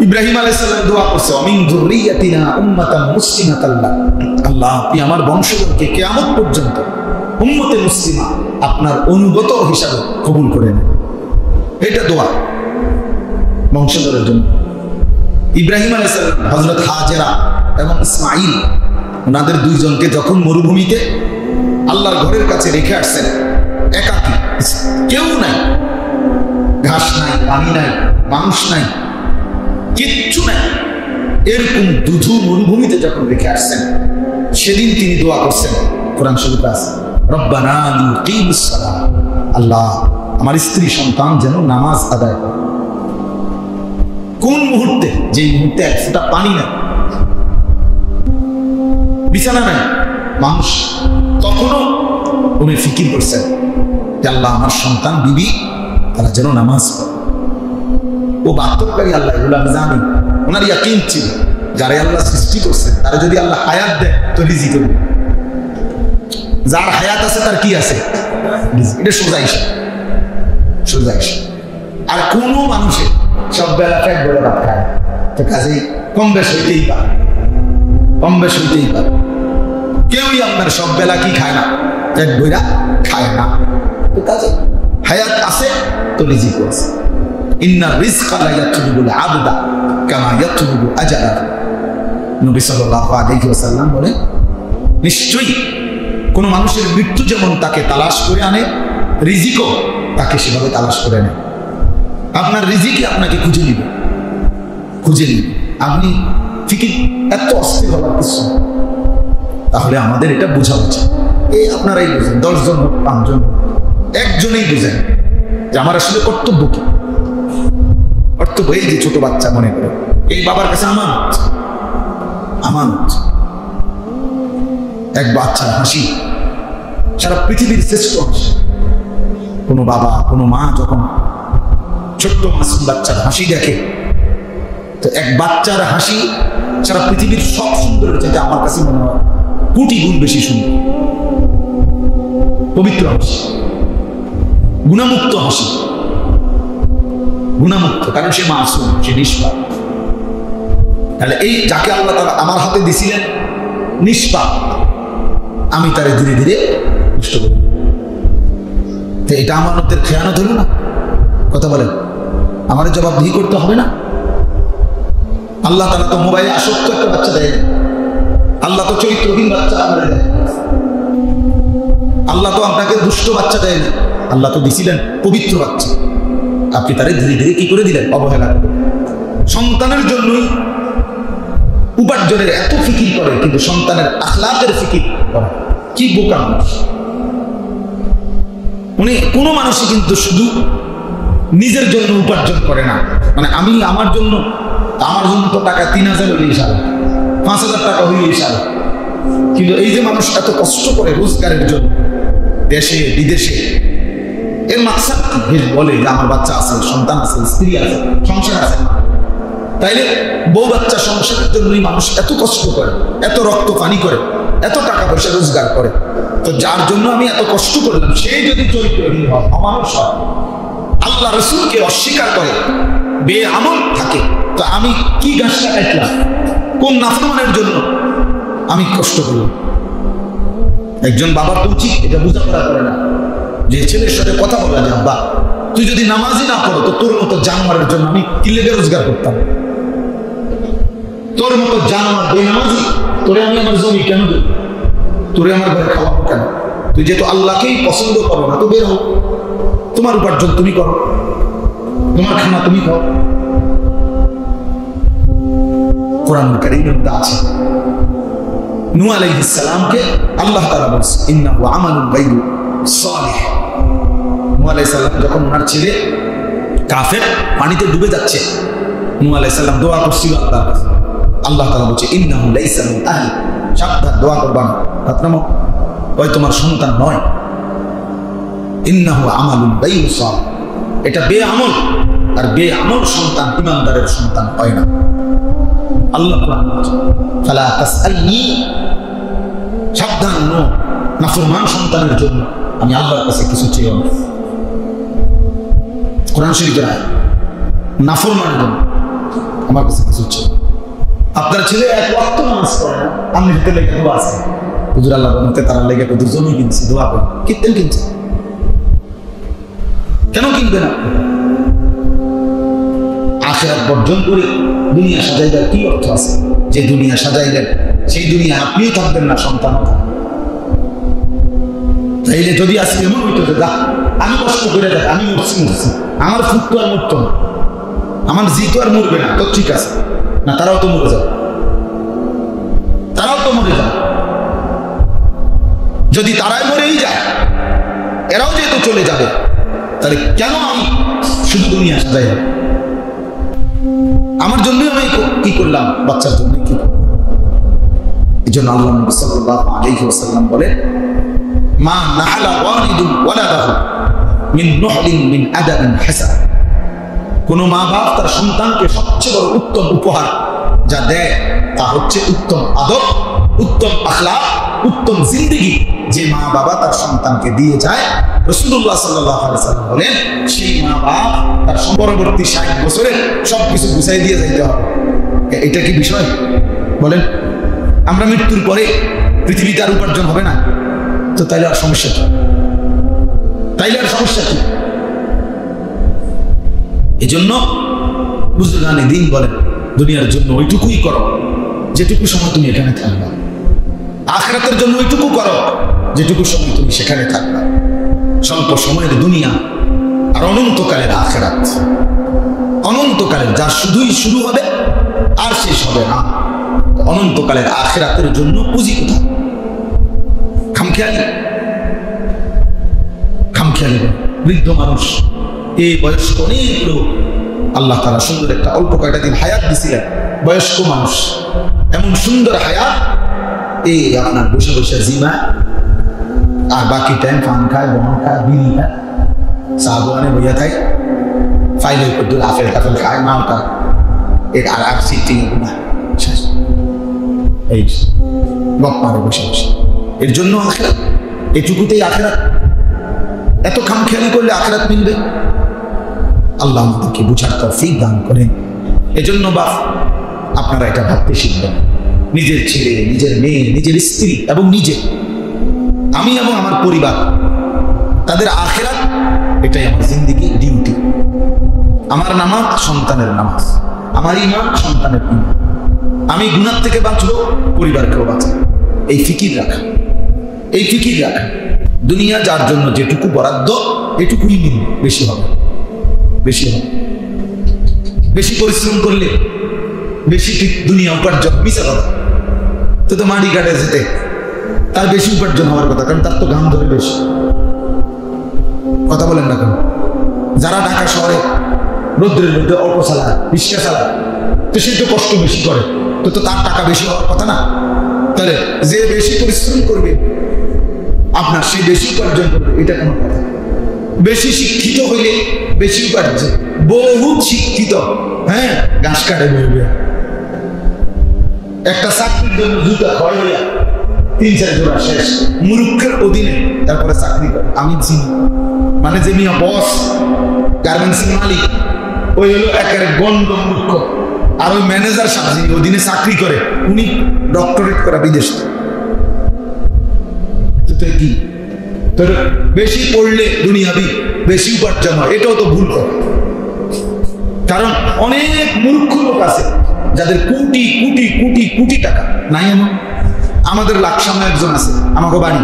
ইব্রাহিম আলাইহিস সালাম দোয়া করছে, ওয়া মিন যুররিয়্যাতিনা উম্মাতান মুসলিমাতান লাক, আল্লাহ আপনি আমার বংশধরকে কিয়ামত পর্যন্ত উম্মতে মুসলিমা আপনার অনুগত হিসাবে কবুল করে নেন। এটা দোয়া বংশধরের জন্য। ইব্রাহিম আলাইহিস সালাম হযরত হাজেরা এবং ইসমাঈল ওনাদের দুইজনকে যখন মরুভূমিতে আল্লাহর ঘরের কাছে রেখে আসছেন, একাকী, কেউ নাই, ঘাস নাই, পানি নাই, মানুষ নাই, কিচ্ছু নাই, এরকম দুধু মরুভূমিতে যখন রেখে আসছেন, সেদিন তিনি দোয়া করছেন। কোরআন শরীফে আছে, রব্বানা লিয়ুকিমুস সালাহ, আল্লাহ আমার স্ত্রী সন্তান যেন নামাজ আদায় করে। কোন মুহূর্তে? যে মুহূর্তে এক ফোঁটা পানি নাই, বিছানা নাই, মানুষ, তখনও উনি ফিকির করছেন যে আল্লাহ আমার সন্তান বিবি তারা যেন নামাজ পড়ে। ও বাস্তবকারী আল্লাহ, এগুলো আমি জানি। ওনার ইয়াকিন ছিল যারা আল্লাহ সৃষ্টি করছেন তারা যদি আল্লাহ হায়াত দেয় তো রিজিক হবে। যার হায়াত আছে তার কি আছে? এটা সোজা হিসাব, সোজা হিসাব। আর কোনো মানুষের সব বেলা পেট ভরে ভাত খায়, তো কাজেই কম বেশ হইতেই পারে, কম বেশ হইতেই পারে। কেউই আপনার সব বেলা কি খায় না, পেট ভরা খায় না, তো কাজে হায়াত আছে তো রিজিক আছে। ইন্না রিজকা লা ইয়াতলুবুল আবদা কামা ইয়াতলুবু আজারাহু, নবী সাল্লাল্লাহু আলাইহি ওয়াসাল্লাম বলেন, নিশ্চয়ই কোন মানুষের মৃত্যু যেমন তাকে তালাশ করে আনে, রিজিকও তাকে সেভাবে তালাশ করে আনে। আপনার রিজিকই আপনাকে খুঁজে নিবে, খুঁজে নিবে। আপনি ফিকির এত অস্থির হওয়ার কিছু। তাহলে আমাদের এটা বোঝা উচিত। এই আপনারাই বোঝেন, 10 জন হোক 5 জন হোক, একজনেই বোঝেন যে আমার আসলে কর্তব্য কি। কর্তব্য এই যে ছোট বাচ্চা মনে করে এই বাবার কাছে আমানত, আমানত। এক বাচ্চার হাসি সারা পৃথিবীর শ্রেষ্ঠ হাসি। কোনো বাবা কোনো মা যখন ছোট্ট মাসুম বাচ্চার হাসি দেখে, তো এক বাচ্চার হাসি সারা পৃথিবীর সব সুন্দরের চাইতে আমার কাছে মনে হয় কোটি গুণ বেশি সুন্দর। পবিত্র হাসি, গুণামুক্ত হাসি, গুনাহমুক্ত, কারণ সে মাসুম, সে নিষ্পাপ। তাহলে এই যাকে আল্লাহ তাআলা আমার হাতে দিছিলেন নিষ্পাপ, আমি তারে ধীরে ধীরে নষ্ট করি। তো এটা আমানতের খেয়ানত হলো না? কথা বলেন, আমার জবাবদিহি করতে হবে না? আল্লাহ তাআলা তো মোবাইলে আসক্ত একটা বাচ্চা দেয়, আল্লাহ তো চরিত্রহীন বাচ্চা আপনারা দেয়, আল্লাহ তো আপনাকে দুষ্ট বাচ্চা দেয় না, আল্লাহ তো দিছিলেন পবিত্র বাচ্চা। আপনি তারে ধীরে ধীরে কি করে দিলেন? অবহেলা করে। সন্তানের জন্যই উপার্জনের এত ফিকির করে, কিন্তু সন্তানের আখলাকের ফিকির করে। কি বোকা মানুষ উনি! কোনো মানুষই কিন্তু শুধু নিজের জন্য উপার্জন করে না, মানে আমি আমার জন্য তো টাকা 3000 হইলেই সারা, 5000 টাকা হইলেই সারা। কিন্তু এই যে মানুষ এত কষ্ট করে রোজগারের জন্য দেশে বিদেশে, এর মাকসাদ কি? বলে যে আমার বাচ্চা আছে, সন্তান আছে, স্ত্রী আছে, সংসার আছে। তাইলে বউ বাচ্চা সংসারের জন্যই মানুষ এত কষ্ট করে, এত রক্ত পানি করে, এত টাকা পয়সা রোজগার করে। তো যার জন্য আমি এত কষ্ট করলাম, সেই যদি চরিত্রহীন হয়, অমানুষ হয়, আল্লাহ রসুলকে অস্বীকার করে, বেআমল থাকে, তো আমি কি গাছটা কাটলাম? কোন নাফরমানের জন্য আমি কষ্ট করলাম? একজন বাবার তো উচিত এটা বোঝাপড়া করে না, যে ছেলের সাথে কথা বলা যায়, আব্বা তুই যদি নামাজই না পড়ো তো তোর মতো জানোয়ারের জন্য আমি কি লেগে রোজগার করতাম? তোর মতো জানোয়ার বেনামাজি, তোরে আমি আমার জমি কেন দেব? তোরে আমার ঘরে খাওয়াবো কেন? তুই যেহেতু আল্লাহকেই পছন্দ করো না, তো বের হো, তোমার উপার্জন তুমি করো, তোমার খানা তুমি খাও। কোরআন কারীমের মধ্যে আছে নূহ আলাইহিস সালামকে আল্লাহ তাআলা বলেন ইন্নাহু আমালুন গায়রু সালিহ। নূহ আলাইহিস সালাম যখন ওনার ছেলে কাফের পানিতে ডুবে যাচ্ছে, নূহ আলাইহিস সালাম দোয়া করছিল আল্লাহর কাছে। আল্লাহ তাআলা বলেন ইন্নাহু লাইসা মিন আহলি, সাবধান, দোয়া করবা না, আপনারা ওই তোমার সন্তান নয়। ইন্নাহু আমালুন গায়রু সালিহ, এটা বেআমল, আর বেআমল সন্তান ঈমানদারের সন্তান হয় না। আল্লাহ ফালা তাসআলনি, সাবধান নূহ, নাফরমান সন্তানের জন্য আমি আল্লাহর কাছে কিছু চেয়েও না। কোরআন শরীফের আয়াত, নাফরমানের জন্য আমার কাছে কিছু চেয়ে। আপনার ছেলে এক ওয়াক্ত নামাজ পড়ে না, আমি হাতে লেগে দোয়া আছে, হুজুর আল্লাহ রহমতে তারা লেগে হুজুর জমি কিনছি, দোয়া করে কিনতেন, কিনছে কেন কিনবেন? আখিরাত বর্জন করে দুনিয়া সাজাইবার কি অর্থ আছে? যে দুনিয়া সাজাইলেন সেই দুনিয়া আপনিও থাকবেন না, সন্তান। তাইলে যদি আজকে এমন হইতো যে আমি কষ্ট করে দেখ, আমি মরছি, আমার ফুট তো আর মরতো না, আমার জি তো আর মরবে না, তো ঠিক আছে না, তারাও তো মরে যাবে, তারাও তো মরে যাবে। যদি তারাই মরেই যায়, এরাও যেহেতু চলে যাবে, তাহলে কেন আমি শুধু দুনিয়া সাজাই? আমার জন্যই আমি কি করলাম? বাচ্চার জন্য কি করলাম? এই জন্য আল্লাহ নবী সাল্লাল্লাহু আলাইহি ওয়াসাল্লাম বলেন মা নাহালা ওয়ালিদুন ওয়ালাদাহু মিন নুহলিন মিন আদাবিন হাসান। কোন মা বাপ তার সন্তানকে সবচেয়ে বড় উত্তম উপহার যা দেয় তা হচ্ছে উত্তম আদব, উত্তম আখলাক, উত্তম জিন্দেগি। যে মা বাবা তার সন্তানকে দিয়ে যায়, রাসূলুল্লাহ সাল্লাল্লাহু আলাইহি ওয়াসাল্লাম বলেন সেই মা বাপ তার পরবর্তী 60 বছরে সবকিছু গুছাই দিয়ে যাইতে হবে। এটা কি বিষয় বলেন? আমরা মৃত্যুর পরে পৃথিবীতে আর উপার্জন হবে না, তো তাইলে আর সমস্যা কি? এই জন্য বুজুর্গানে দিন বলেন দুনিয়ার জন্য ওইটুকুই করো যেটুকু সময় তুমি এখানে থাকবা, আখিরাতের জন্য ওইটুকু করো যেটুকু সময় তুমি সেখানে থাকবা। স্বল্প সময়ের দুনিয়া আর অনন্তকালের আখিরাত, অনন্তকালের যা শুধুই শুরু হবে আর শেষ হবে না। অনন্তকালের আখিরাতের জন্য পুঁজি কোথায়? খামখেয়ালি বৃদ্ধ মানুষ, এই বয়স্ক অনেক লোক আল্লাহ তাআলা সুন্দর একটা অল্প কয়েকটা দিন হায়াত দিছিলেন। বয়স্ক মানুষ এমন সুন্দর হায়াত, এই আপনার বসে বসে জিমা, আর বাকি টাইম পান খায়, বন খায়, বিড়ি খায়, চা দোকানে বইয়া থাকে, ফাইলের পর আপেল টাফেল খায়, মাও খায়, আর সিটিং এই গপ মারে বসে বসে। এর জন্য আখিরাত, এটুকুতেই আখিরাত। এত খামখেয়ালি করলে আখিরাত মিলবে? আল্লাহ আমাদেরকে বুঝার তৌফিক দান করেন। এজন্য বা আপনারা এটা ভাবতে শিখবেন, নিজের ছেলে, নিজের মেয়ে, নিজের স্ত্রী এবং নিজে, আমি এবং আমার পরিবার, তাদের আখিরাত এটাই আমার জিন্দেগি, ডিউটি। আমার নামাজ সন্তানের নামাজ, আমার ঈমান সন্তানের ঈমান, আমি গুনাহ থেকে বাঁচবো, পরিবারকেও বাঁচাবো। এই ফিকির রাখা, এই ফিকির রাখা। দুনিয়া যার জন্য যেটুকু বরাদ্দ এটুকুই নিন, বেশি হবে, বেশি হবে। বেশি পরিশ্রম করলে বেশি দুনিয়া উপার্জন, মিশা কথা। তো মাটি কাটে যেতে তার বেশি উপার্জন হওয়ার কথা, কারণ তার তো ঘাম ধরে বেশি। কথা বলেন না কেন? যারা ঢাকা শহরে রৌদ্রের মধ্যে অল্প চালায়, রিক্সা চালায়, তো সে তো কষ্ট বেশি করে, তো তার টাকা বেশি হওয়ার কথা না? তাহলে যে বেশি পরিশ্রম করবে আপনার, সে বেশি উপার্জন করবে, এটা কোনো কথা? বেশি শিক্ষিত হইলে বেশি উপার্জন, বহুত শিক্ষিত, হ্যাঁ, ঘাস কাটে বলবে। একটা চাকরির জন্য জুতা ক্ষয় হইয়া 3-4 জোড়া শেষ, মূর্খের অধীনে তারপরে চাকরি করে। আমি চিনি, মানে যে মিয়া বস, গার্মেন্টসের মালিক, ওই হলো একেবারে গন্ড মূর্খ। আর ওই ম্যানেজার সাহেব যিনি অধীনে চাকরি করে, উনি ডক্টরেট করা বিদেশে। কি তোর বেশি পড়লে দুনিয়াবি বেশি উপার্জন হয়, এটাও তো ভুল কথা। কারণ অনেক মূর্খ লোক আছে যাদের কোটি কোটি কোটি কোটি টাকা নাই। এমন আমাদের লাকসামে একজন আছে, আমাকে বাড়ি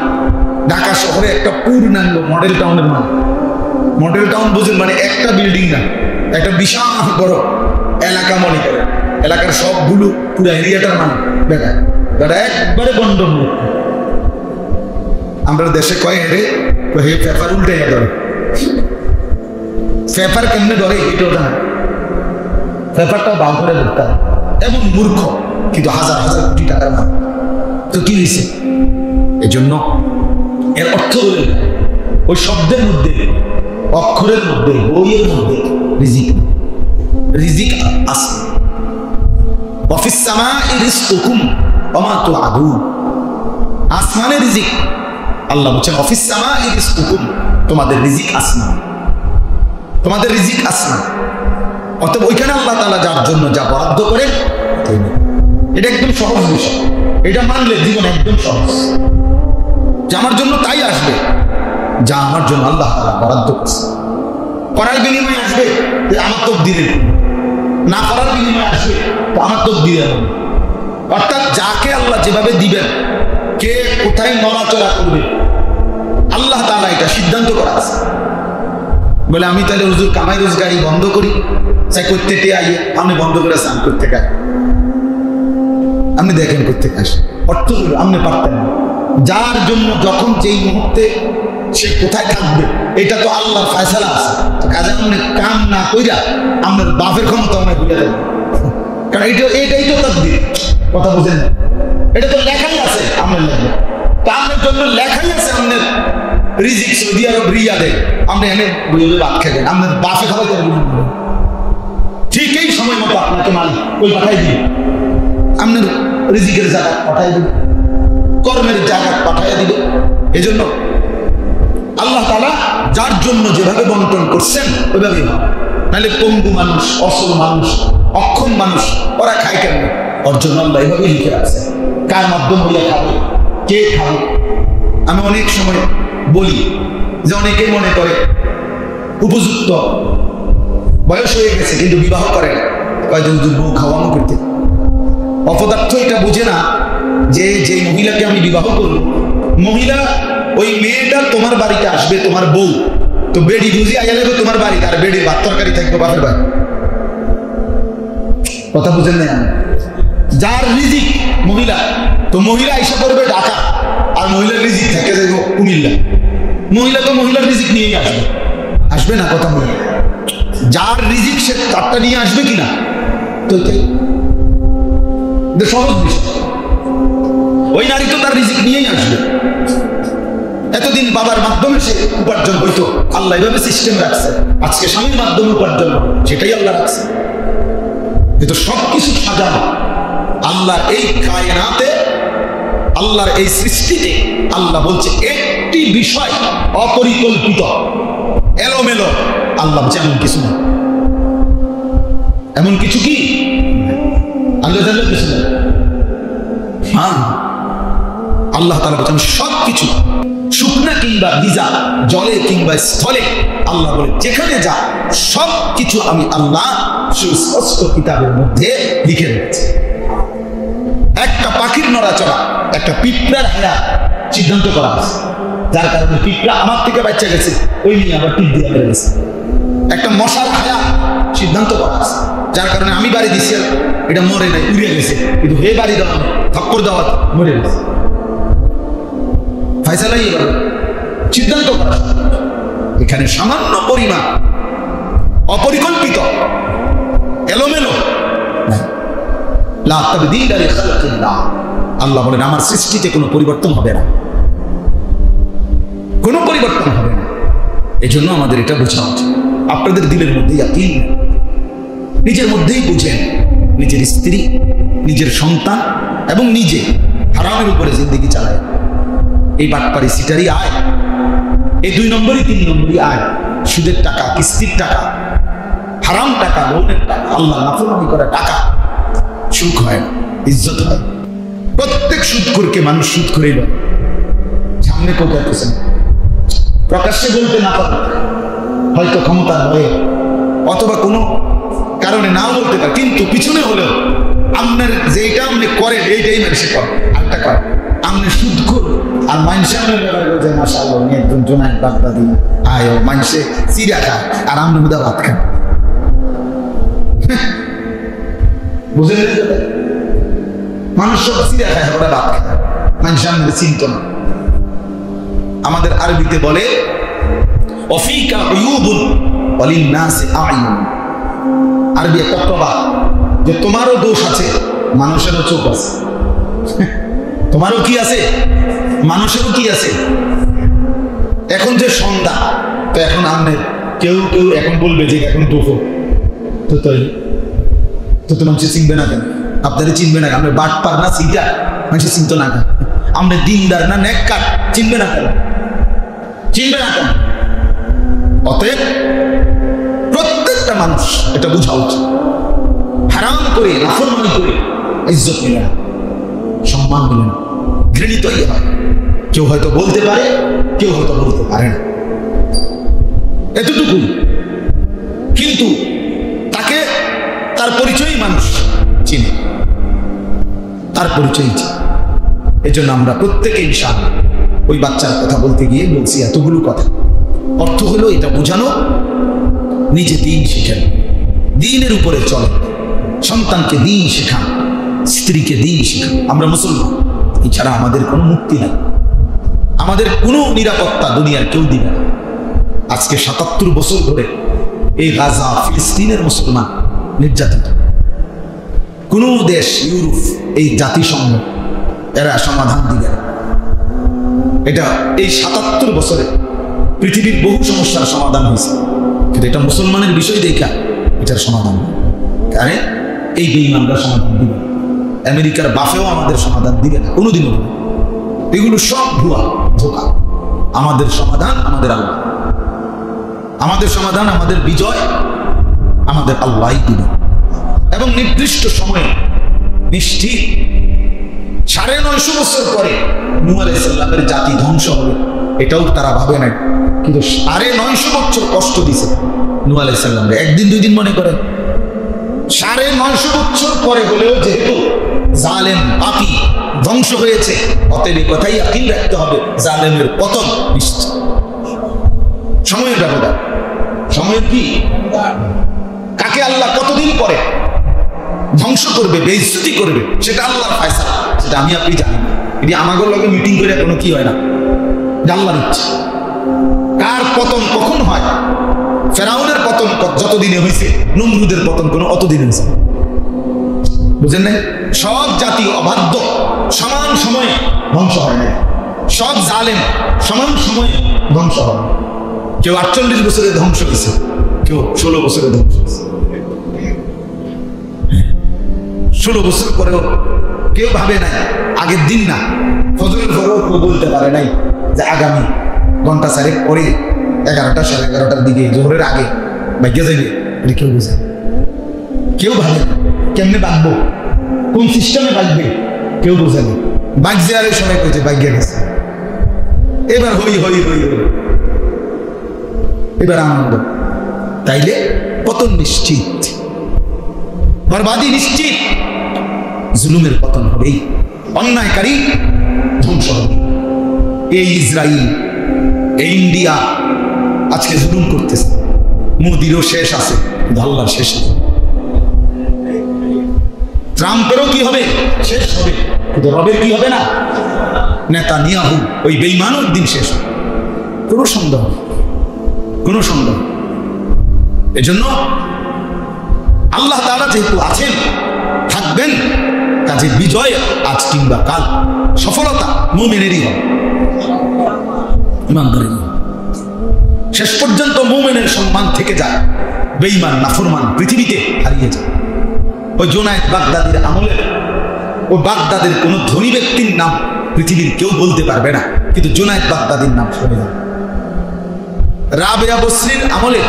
ঢাকা শহরে একটা পূর্ণাঙ্গ মডেল টাউনের মানে, মডেল টাউন বুঝেন মানে একটা বিল্ডিং না, একটা বিশাল বড় এলাকা মনে করে, এলাকার সবগুলো পুরো এরিয়াটার মানে বেটা বেটা একবারে বন্ধ। আমরা দেশে কয় হেরে পেপার উল্টে ধরে, পেপার কেমনে ধরে এটাও জানা, পেপারটাও বাউ করে ধরতে হয়। এমন মূর্খ, কিন্তু হাজার হাজার কোটি টাকার মান। তো কি হয়েছে? এজন্য এর অর্থ বলে ওই শব্দের মধ্যে, অক্ষরের মধ্যে, বইয়ের মধ্যে রিজিক, রিজিক আছে। ওয়াফিস সামাই রিজকুকুম ওয়া মা তুআদুন, আসমানে রিজিক। আল্লাহ বলছেন অফিস সামাই রিজকুকুম, তোমাদের রিজিক আসমান, তোমাদের রিজিক আসমান। অতএব ওইখানে আল্লাহ তাআলা যার জন্য যা বরাদ্দ করেন, এটা একদম সহজ বিষয়। এটা মানলে জীবন একদম সহজ, যে আমার জন্য তাই আসবে যা আমার জন্য আল্লাহ তাআলা বরাদ্দ করছে। করার বিনিময়ে আসবে আমার তাকদীরের, না করার বিনিময়ে আসবে তো আমার তাকদীরের। অর্থাৎ যাকে আল্লাহ যেভাবে দিবেন, কে কোথায় নড়াচড়া করবে, আল্লাহ তাআলা এটা সিদ্ধান্ত করা আছে। বলে আমি তাহলে হুজুর কামাই রোজগারি বন্ধ করি, চাই করতে আইয়ে, আপনি বন্ধ করে স্নান করতে গাই, আপনি দেখেন করতে আসে, অর্থ আপনি পারতেন না। যার জন্য যখন যেই মুহূর্তে সে কোথায় থাকবে, এটা তো আল্লাহর ফয়সালা আছে। কাজে আপনি কাম না কইরা আপনার বাপের ক্ষমতা অনেক বুঝে দেবেন, কারণ এটাই তো তাকদীর। কথা বুঝেন না? এটা তো লেখাই আছে আপনার লেখা, তা আপনার জন্য লেখাই আছে আপনার রিজিক সৌদি আরব রিয়াদে, আপনি এনে বুঝে ভাত খেলেন, আপনার বাপে খাওয়াই দেবেন, ঠিক এই সময় মতো আপনাকে মালিক ওই পাঠাই দিন, আপনার রিজিকের জায়গা পাঠাই দিবে, কর্মের জায়গা পাঠাই দিবে। এই জন্য আল্লাহ তাআলা যার জন্য যেভাবে বন্টন করছেন ওইভাবেই হবে। নাহলে পঙ্গু মানুষ, অসল মানুষ, অক্ষম মানুষ, ওরা খায় কেন? ওর জন্য আল্লাহ এইভাবে লিখে রাখছে কার মাধ্যম হইয়া খাবে, কে খাবে। আমি অনেক সময় বলি যে অনেকে মনে করে উপযুক্ত বয়স হয়ে গেছে কিন্তু বিবাহ করে না, কয়েকজন বউ খাওয়ানো করতে। অপদার্থ এটা বুঝে না যে যে মহিলাকে আমি বিবাহ করব, মহিলা ওই মেয়েটা তোমার বাড়িতে আসবে, তোমার বউ তো বেডি বুঝি আইয়া লাগবে তোমার বাড়িতে, আর বেডির ভাত তরকারি থাকবে বাপের বাড়ি। কথা বুঝেন না? যার রিজিক মহিলা, তো মহিলা আইসা করবে ঢাকা, আর মহিলার রিজিক থাকে যাইব কুমিল্লা। মহিলা তো মহিলার রিজিক নিয়েই আসবে, আসবে না? কথা বলে যার রিজিক সে তারটা নিয়ে আসবে কিনা, তো সহজ বিষয়। ওই নারী তো তার রিজিক নিয়েই আসবে। এতদিন বাবার মাধ্যমে সে উপার্জন হইতো, আল্লাহ এভাবে সিস্টেম রাখছে। আজকে স্বামীর মাধ্যমে উপার্জন, সেটাই আল্লাহ রাখছে। কিন্তু সবকিছু সাজানো আল্লাহ এই কায়নাতে, আল্লাহর এই সৃষ্টিতে আল্লাহ বলছে একটি বিষয় অপরিকল্পিত এলোমেলো, আল্লাহ বলছে এমন কিছু না। এমন কিছু কি আল্লাহ তাআলার কিছু না। হ্যাঁ, আল্লাহ তাআলা বলেন সবকিছু, শুকনা কিংবা ভিজা, জলে কিংবা স্থলে, আল্লাহ বলে যেখানে যা সবকিছু আমি আল্লাহ সুস্পষ্ট কিতাবের মধ্যে লিখে রেখেছি। একটা পাখির নড়াচড়া, একটা পিঁপড়ার হায়া সিদ্ধান্ত করা আছে, যার কারণে পিঁপড়া আমার থেকে বাচ্চা গেছে, ওই নিয়ে আবার টিপ দিয়ে বেড়ে গেছে। একটা মশার হায়া সিদ্ধান্ত করা আছে, যার কারণে আমি বাড়ি দিচ্ছি, এটা মরে নাই, উড়ে গেছে, কিন্তু হে বাড়ি দেওয়া থপ্পর দেওয়া মরে গেছে। ফায়সালাই এবার সিদ্ধান্ত করা। এখানে সামান্য পরিমাণ অপরিকল্পিত এলোমেলো লা তাবদীলা লিখালকিল্লাহ। আল্লাহ বলেন আমার সৃষ্টিতে কোনো পরিবর্তন হবে না, কোনো পরিবর্তন হবে না। এই জন্য আমাদের এটা বোঝা উচিত। আপনাদের দিলের মধ্যে ইয়াকিন, নিজের মধ্যেই বুঝেন, নিজের স্ত্রী, নিজের সন্তান এবং নিজে হারামের উপরে জিন্দেগি চালায়। এই বাটপারি সিটারি আয়, এই 2 নম্বরই 3 নম্বরই আয়, সুদের টাকা, কিস্তির টাকা, হারাম টাকা, লোনের টাকা, আল্লাহ নাফরমানি করা টাকা, সুখ হয় না, ইজ্জত হয়। প্রত্যেক সুদখোরকে মানুষ সুদ করেই বলে, সামনে কেউ করতেছে না, প্রকাশ্যে বলতে না পারে, হয়তো ক্ষমতার ভয়ে অথবা কোনো কারণে নাও বলতে পারে, কিন্তু পিছনে হলেও আপনার যেটা আপনি করেন এইটাই মানুষে করে, আরেকটা করে আপনি সুদখোর। আর মানুষে আপনার ব্যাপারে বলছে মাশাআল্লাহ উনি একজন জোনায়েদ বাগদাদি, আয় মানুষে চিড়া খায় আর আপনি হুদা ভাত খান। বুঝলেন? মানুষ সব চিড়া খায়, ওরা ভাত খায়, মানুষ আমাদের চিন্ত না। আমাদের আরবিতে বলে অফিকা উয়ুবুন ওয়ালিন্নাসি আয়ুন। আরবি একটা প্রবাদ যে তোমারও দোষ আছে, মানুষেরও চোখ আছে। তোমারও কি আছে, মানুষেরও কি আছে। এখন যে সন্ধ্যা, তো এখন আপনি কেউ কেউ এখন বলবে যে এখন দুপুর, তো মানুষ চিনবে না কেন? আপনারা চিনবে না, আমরা বাট পার না সিটা মানুষ চিনতো না কেন? আমরা দিনদার না নেককার চিনবে না কেন? চিনবে না কেন? অতএব প্রত্যেকটা মানুষ এটা বোঝা উচিত, হারাম করে নাফরমানি করে ইজ্জত মিলে না, সম্মান মিলে না, ঘৃণিতই হয়। কেউ হয়তো বলতে পারে, কেউ হয়তো বলতে পারে না, এতটুকু। কিন্তু তাকে তার পরিচয়ই মানুষ চিনে, তার পরিচয় চিনে। এই জন্য আমরা প্রত্যেকে ইনশাআল্লাহ ওই বাচ্চার কথা বলতে গিয়ে বলছি এতগুলো কথা। অর্থ হলো এটা বোঝানো, নিজে দিন শিখেন, দিনের উপরে চলেন, সন্তানকে দিন শেখান, স্ত্রীকে দিন শেখান। আমরা মুসলমান, এছাড়া আমাদের কোনো মুক্তি নাই, আমাদের কোনো নিরাপত্তা দুনিয়ার কেউ দিবে না। আজকে ৭৭ বছর ধরে এই গাজা ফিলিস্তিনের মুসলমান নির্যাতিত। কোন দেশ, ইউরোপ, এই জাতিসংঘ এরা সমাধান দিবে না। এটা এই ৭৭ বছরে পৃথিবীর বহু সমস্যার সমাধান হয়েছে, কিন্তু এটা মুসলমানের বিষয় দেখা এটার সমাধান হয়। কারণ এই বেঈমানরা সমাধান দিবে, আমেরিকার বাফেও আমাদের সমাধান দিবে না, কোনোদিনও দিবে। এগুলো সব ভুয়া, ধোঁকা। আমাদের সমাধান আমাদের আল্লাহ, আমাদের সমাধান, আমাদের বিজয় আমাদের আল্লাহই দিবে। এবং নির্দিষ্ট সময়ে নিশ্চিত ৯৫০ বছর পরে নূহ আলাইহিস সালামের জাতি ধ্বংস হবে, এটাও তারা ভাবে নাই। কিন্তু ৯৫০ বছর কষ্ট দিছে নূহ আলাইহিস সালামকে, একদিন 2 দিন মনে করে। ৯৫০ বছর পরে হলেও যেহেতু জালেম পাপী ধ্বংস হয়েছে, অতএব কথাই ইয়াকিন রাখতে হবে জালেমের পতন নিশ্চিত। সময়ের ব্যবধান, সময়ের কি কাকে আল্লাহ কতদিন পরে ধ্বংস করবে, বেইজ্জতি করবে, সেটা আল্লাহর ফয়সালা, সেটা আমি আপনি জানি না। এটি আমাদের লগে মিটিং করে কোনো কি হয় না, আল্লাহর ইচ্ছা। কার পতন কখন হয়? ফেরাউনের পতন যতদিনে হয়েছে, নমরুদের পতন কোনো অতদিনে হয়েছে, বুঝেন নাই? সব জাতি অবাধ্য সমান সময়ে ধ্বংস হয় না, সব জালেম সমান সময়ে ধ্বংস হয়। কেউ ৪৮ বছরে ধ্বংস হয়েছে, কেউ ১৬ বছরে ধ্বংস হয়েছে। ১৬ বছর পরেও কেউ ভাবে নাই, আগের দিন না, ফজরের পরেও কেউ বলতে পারে নাই যে আগামী ঘন্টা ৪ পরে ১১টা, ১১:৩০ দিকে, জোহরের আগে ভাগ্য যাইবে, এটা কেউ বুঝে। কেউ ভাবে কেমনে বাঁচবো, কোন সিস্টেমে বাঁচবে কেউ বোঝে না। বাঁচছে আর সময় কইছে বাঁচিয়ে গেছে, এবার হই হই হই হই, এবার আনন্দ। তাইলে পতন নিশ্চিত, বরবাদি নিশ্চিত, জুলুমের পতন হবেই, অন্যায়কারী ধ্বংস হবে। এই ইসরায়েল, এই ইন্ডিয়া আজকে জুলুম করতেছে, মোদিরও শেষ আছে, আল্লাহর শেষ নেই। ট্রাম্পেরও কি হবে, শেষ হবে, কিন্তু রবের কি হবে না। নেতানিয়াহু ওই বেঈমানের দিন শেষ হবে, কোনো সন্দেহ, কোনো সন্দেহ। এজন্য আল্লাহ তাআলা যেহেতু আছেন, থাকবেন, কাজে বিজয় আজ কিংবা কাল, সফলতা মুমিনেরই হবে, ইমানদারের। শেষ পর্যন্ত মুমিনের সম্মান থেকে যায়, বেঈমান নাফরমান পৃথিবীতে হারিয়ে যায়। ওই জুনায়েদ বাগদাদির আমলে, ও বাগদাদের কোন ধনী ব্যক্তির নাম পৃথিবীর কেউ বলতে পারবে না, কিন্তু জুনায়েদ বাগদাদির নাম শুনে যাবে। রাবেয়া বসরির আমলে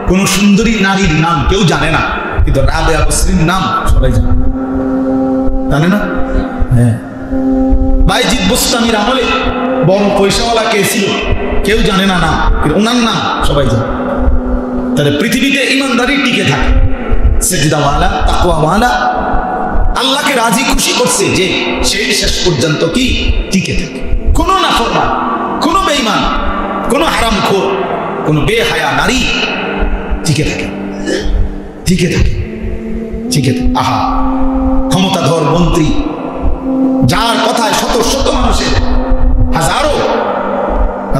কোন সুন্দরী নারীর নাম কেউ জানে না, কিন্তু রাবেয়া বসরির নাম সবাই জানে, জানে না? হ্যাঁ। বাইজিদ বুস্তামির আমলে বড় পয়সাওয়ালা কে ছিল কেউ জানে না নাম, কিন্তু ওনার নাম সবাই জানে। তাহলে পৃথিবীতে ইমানদারি টিকে থাকে, সেজদাওয়ালা, তাকওয়াওয়ালা, আল্লাহকে রাজি খুশি করছে যে সেই শেষ পর্যন্ত কি টিকে থাকে। কোন নাফরমান, কোন বেঈমান, কোন হারামখোর, কোন বেহায়া নারী টিকে থাকে, টিকে থাকে, টিকে থাকে। আহা, ক্ষমতাধর মন্ত্রী যার কথায় শত শত মানুষের হাজারো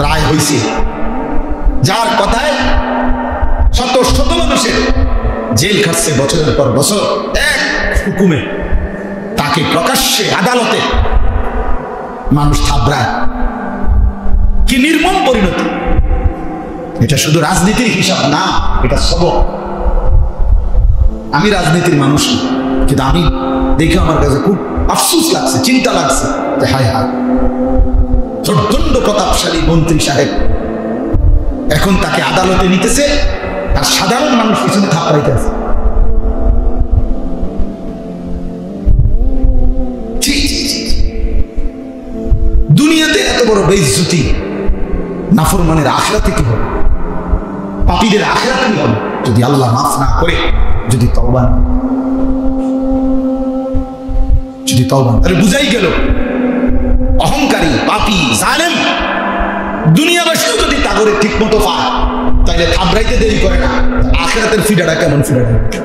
রায় হয়েছে, যার কথায় শত শত মানুষের জেল খাটছে বছরের পর বছর, এক হুকুমে তাকে প্রকাশ্যে আদালতে মানুষ থাবড়ায়। কি নির্মম পরিণতি! এটা শুধু রাজনীতির হিসাব না, এটা সবক। আমি রাজনীতির মানুষ, কিন্তু আমি দেখে আমার কাছে খুব আফসোস লাগছে, চিন্তা লাগছে যে হায় হায়, প্রচন্ড প্রতাপশালী মন্ত্রী সাহেব এখন তাকে আদালতে নিতেছে, আর সাধারণ মানুষ পিছনে থাপড়াইতে আছে। দুনিয়াতে এত বড় বেইজ্জতি, নাফরমানের আখিরাতে কি হবে, পাপীদের আখিরাতে কি হবে যদি আল্লাহ মাফ না করে, যদি তওবা না, যদি তওবা। তাহলে বুঝাই গেল অহংকারী, পাপী, জালেম দুনিয়াবাসীও যদি তাগরে ঠিক মতো পায়, তাইলে থাবড়াইতে দেরি করে না, আখিরাতের ফিডাটা কেমন ফিডাটা।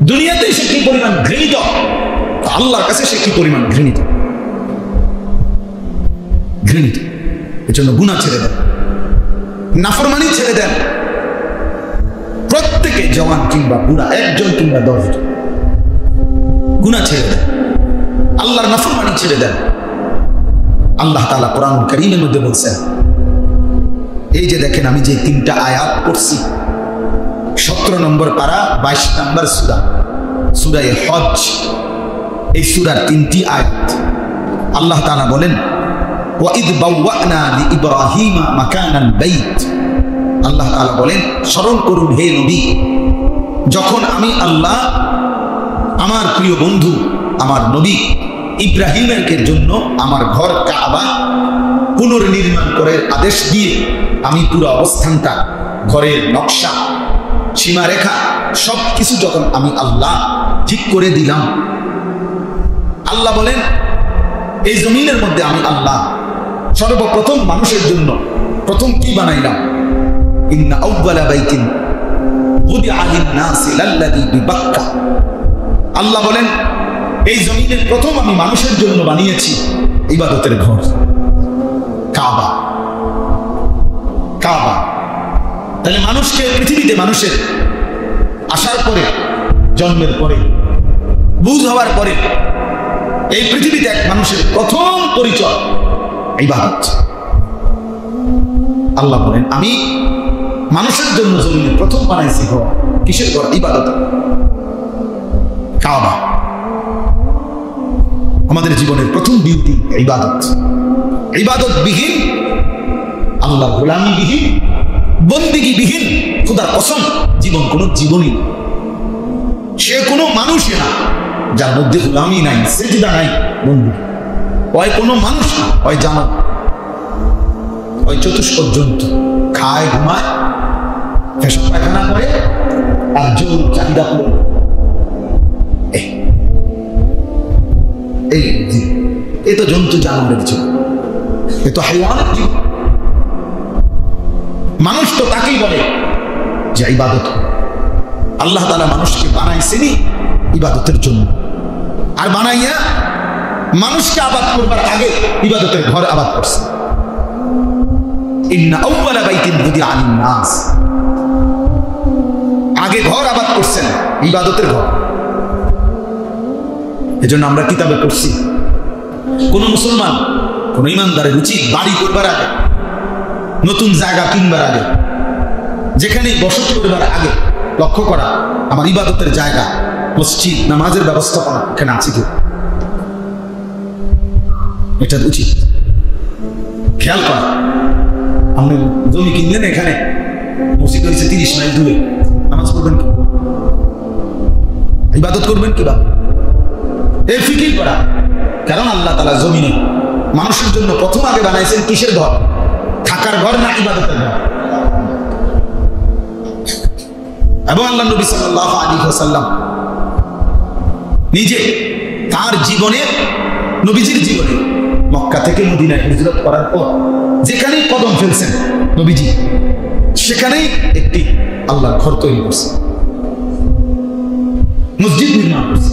দুনিয়াতে সে কি পরিমাণ ঘৃণিত, আল্লাহর কাছে সে কি পরিমাণ ঘৃণিত, ঘৃণিত। এজন্য গুনাহ ছেড়ে দেন, নাফরমানি ছেড়ে দেন। প্রত্যেকে জওয়ান কিংবা বুড়া, একজন কিংবা 10 জন, গুনাহ ছেড়ে দেন, আল্লাহর নাফরমানি ছেড়ে দেন। আল্লাহ তাআলা কোরআন কারীমের মধ্যে বলছেন, এই যে দেখেন আমি যে 3টা আয়াত পড়ছি, 17 নম্বর পারা, 22 নম্বর সূরা, সূরা হজ, এই সূরার 3টি আয়াত। আল্লাহ তাআলা বলেন, ওয়াইদ বাওয়ানা লিইব্রাহিমা মাকানাল বাইত। আল্লাহ তাআলা বলেন, স্মরণ করুন হে নবী, যখন আমি আল্লাহ আমার প্রিয় বন্ধু আমার নবী ইব্রাহিমের জন্য আমার ঘর কাবা পুনর্নির্মাণ করার আদেশ দিয়ে আমি পুরো অবস্থানটা, ঘরের নকশা, সীমারেখা সবকিছু যখন আমি আল্লাহ ঠিক করে দিলাম। আল্লাহ বলেন, এই জমিনের মধ্যে আমি আল্লাহ সর্বপ্রথম মানুষের জন্য প্রথম কি বানাইলাম, ইন্না আউওয়ালা বাইতিন বুদিআ লিন-নাসি লাল্লাযী বিবাক্কা। আল্লাহ বলেন, এই জমিনের প্রথম আমি মানুষের জন্য বানিয়েছি ইবাদতের ঘর, কাবা। কাবা তাহলে মানুষকে পৃথিবীতে, মানুষের আসার পরে, জন্মের পরে, বুঝ হওয়ার পরে, এই পৃথিবীতে এক মানুষের প্রথম পরিচয় ইবাদত। আল্লাহ বলেন, আমি মানুষের জন্য জমিনে প্রথম বানাইছি ঘর, কিসের ঘর? ইবাদত, কাবা। আমাদের জীবনের প্রথম ডিউটি ইবাদত। ইবাদত বিহীন, আল্লাহ গোলামি বিহীন বন্দিগিবিহীন খোদার কসম জীবন কোনো জীবনই না। সে কোনো মানুষই না যার মধ্যে গোলামি নাই, সেজদা নাই, বন্দী। ওই কোনো মানুষ না, ওই জানো ওই চতুষ্পদ জন্তু, খায় ঘুমায়, পেশাব পায়খানা করে আর জোর চাহিদা পূরণ। এই তো জন্তু জানোয়ারের জীবন, এ তো হাইওয়ানের জীবন। মানুষ তো তাকেই বলে যে ইবাদত। আল্লাহ তাআলা মানুষকে বানাইছেনি ইবাদতের জন্য, আর বানাইয়া মানুষকে আবাদ করবার আগে ইবাদতের ঘর আবাদ করছে। ইন্না আউওয়ালা বাইতিন বুদিআ লিন-নাস, আগে ঘর আবাদ করছেন, ইবাদতের ঘর। এজন্য আমরা কিতাবে পড়ছি কোন মুসলমান কোন ইমানদারের উচিত বাড়ি করবার আগে, নতুন জায়গা কিনবার আগে, যেখানে বসতি করবার আগে লক্ষ্য করা আমার ইবাদতের জায়গা, মসজিদ, নামাজের ব্যবস্থাপনা এখানে আছে কি, এটা উচিত খেয়াল করা। আপনি জমি কিনলেন, এখানে মসজিদ হয়েছে 30 মাইল দূরে, নামাজ পড়বেন কি, ইবাদত করবেন কিভাবে, এর ফিকির করা। কারণ আল্লাহ তাআলা জমিনে মানুষের জন্য প্রথম আগে বানাইছেন কিসের ঘর? থাকার ঘর না ইবাদতের ঘর? এবং আল্লাহ নবী সাল্লাল্লাহু আলাইহি ওয়াসাল্লাম নিজে তার জীবনে, নবীজির জীবনে মক্কা থেকে মদিনায় হিজরত করার পর যেখানেই কদম ফেলছেন নবীজি, সেখানেই একটি আল্লাহর ঘর তৈরি করছে, মসজিদ নির্মাণ করছে।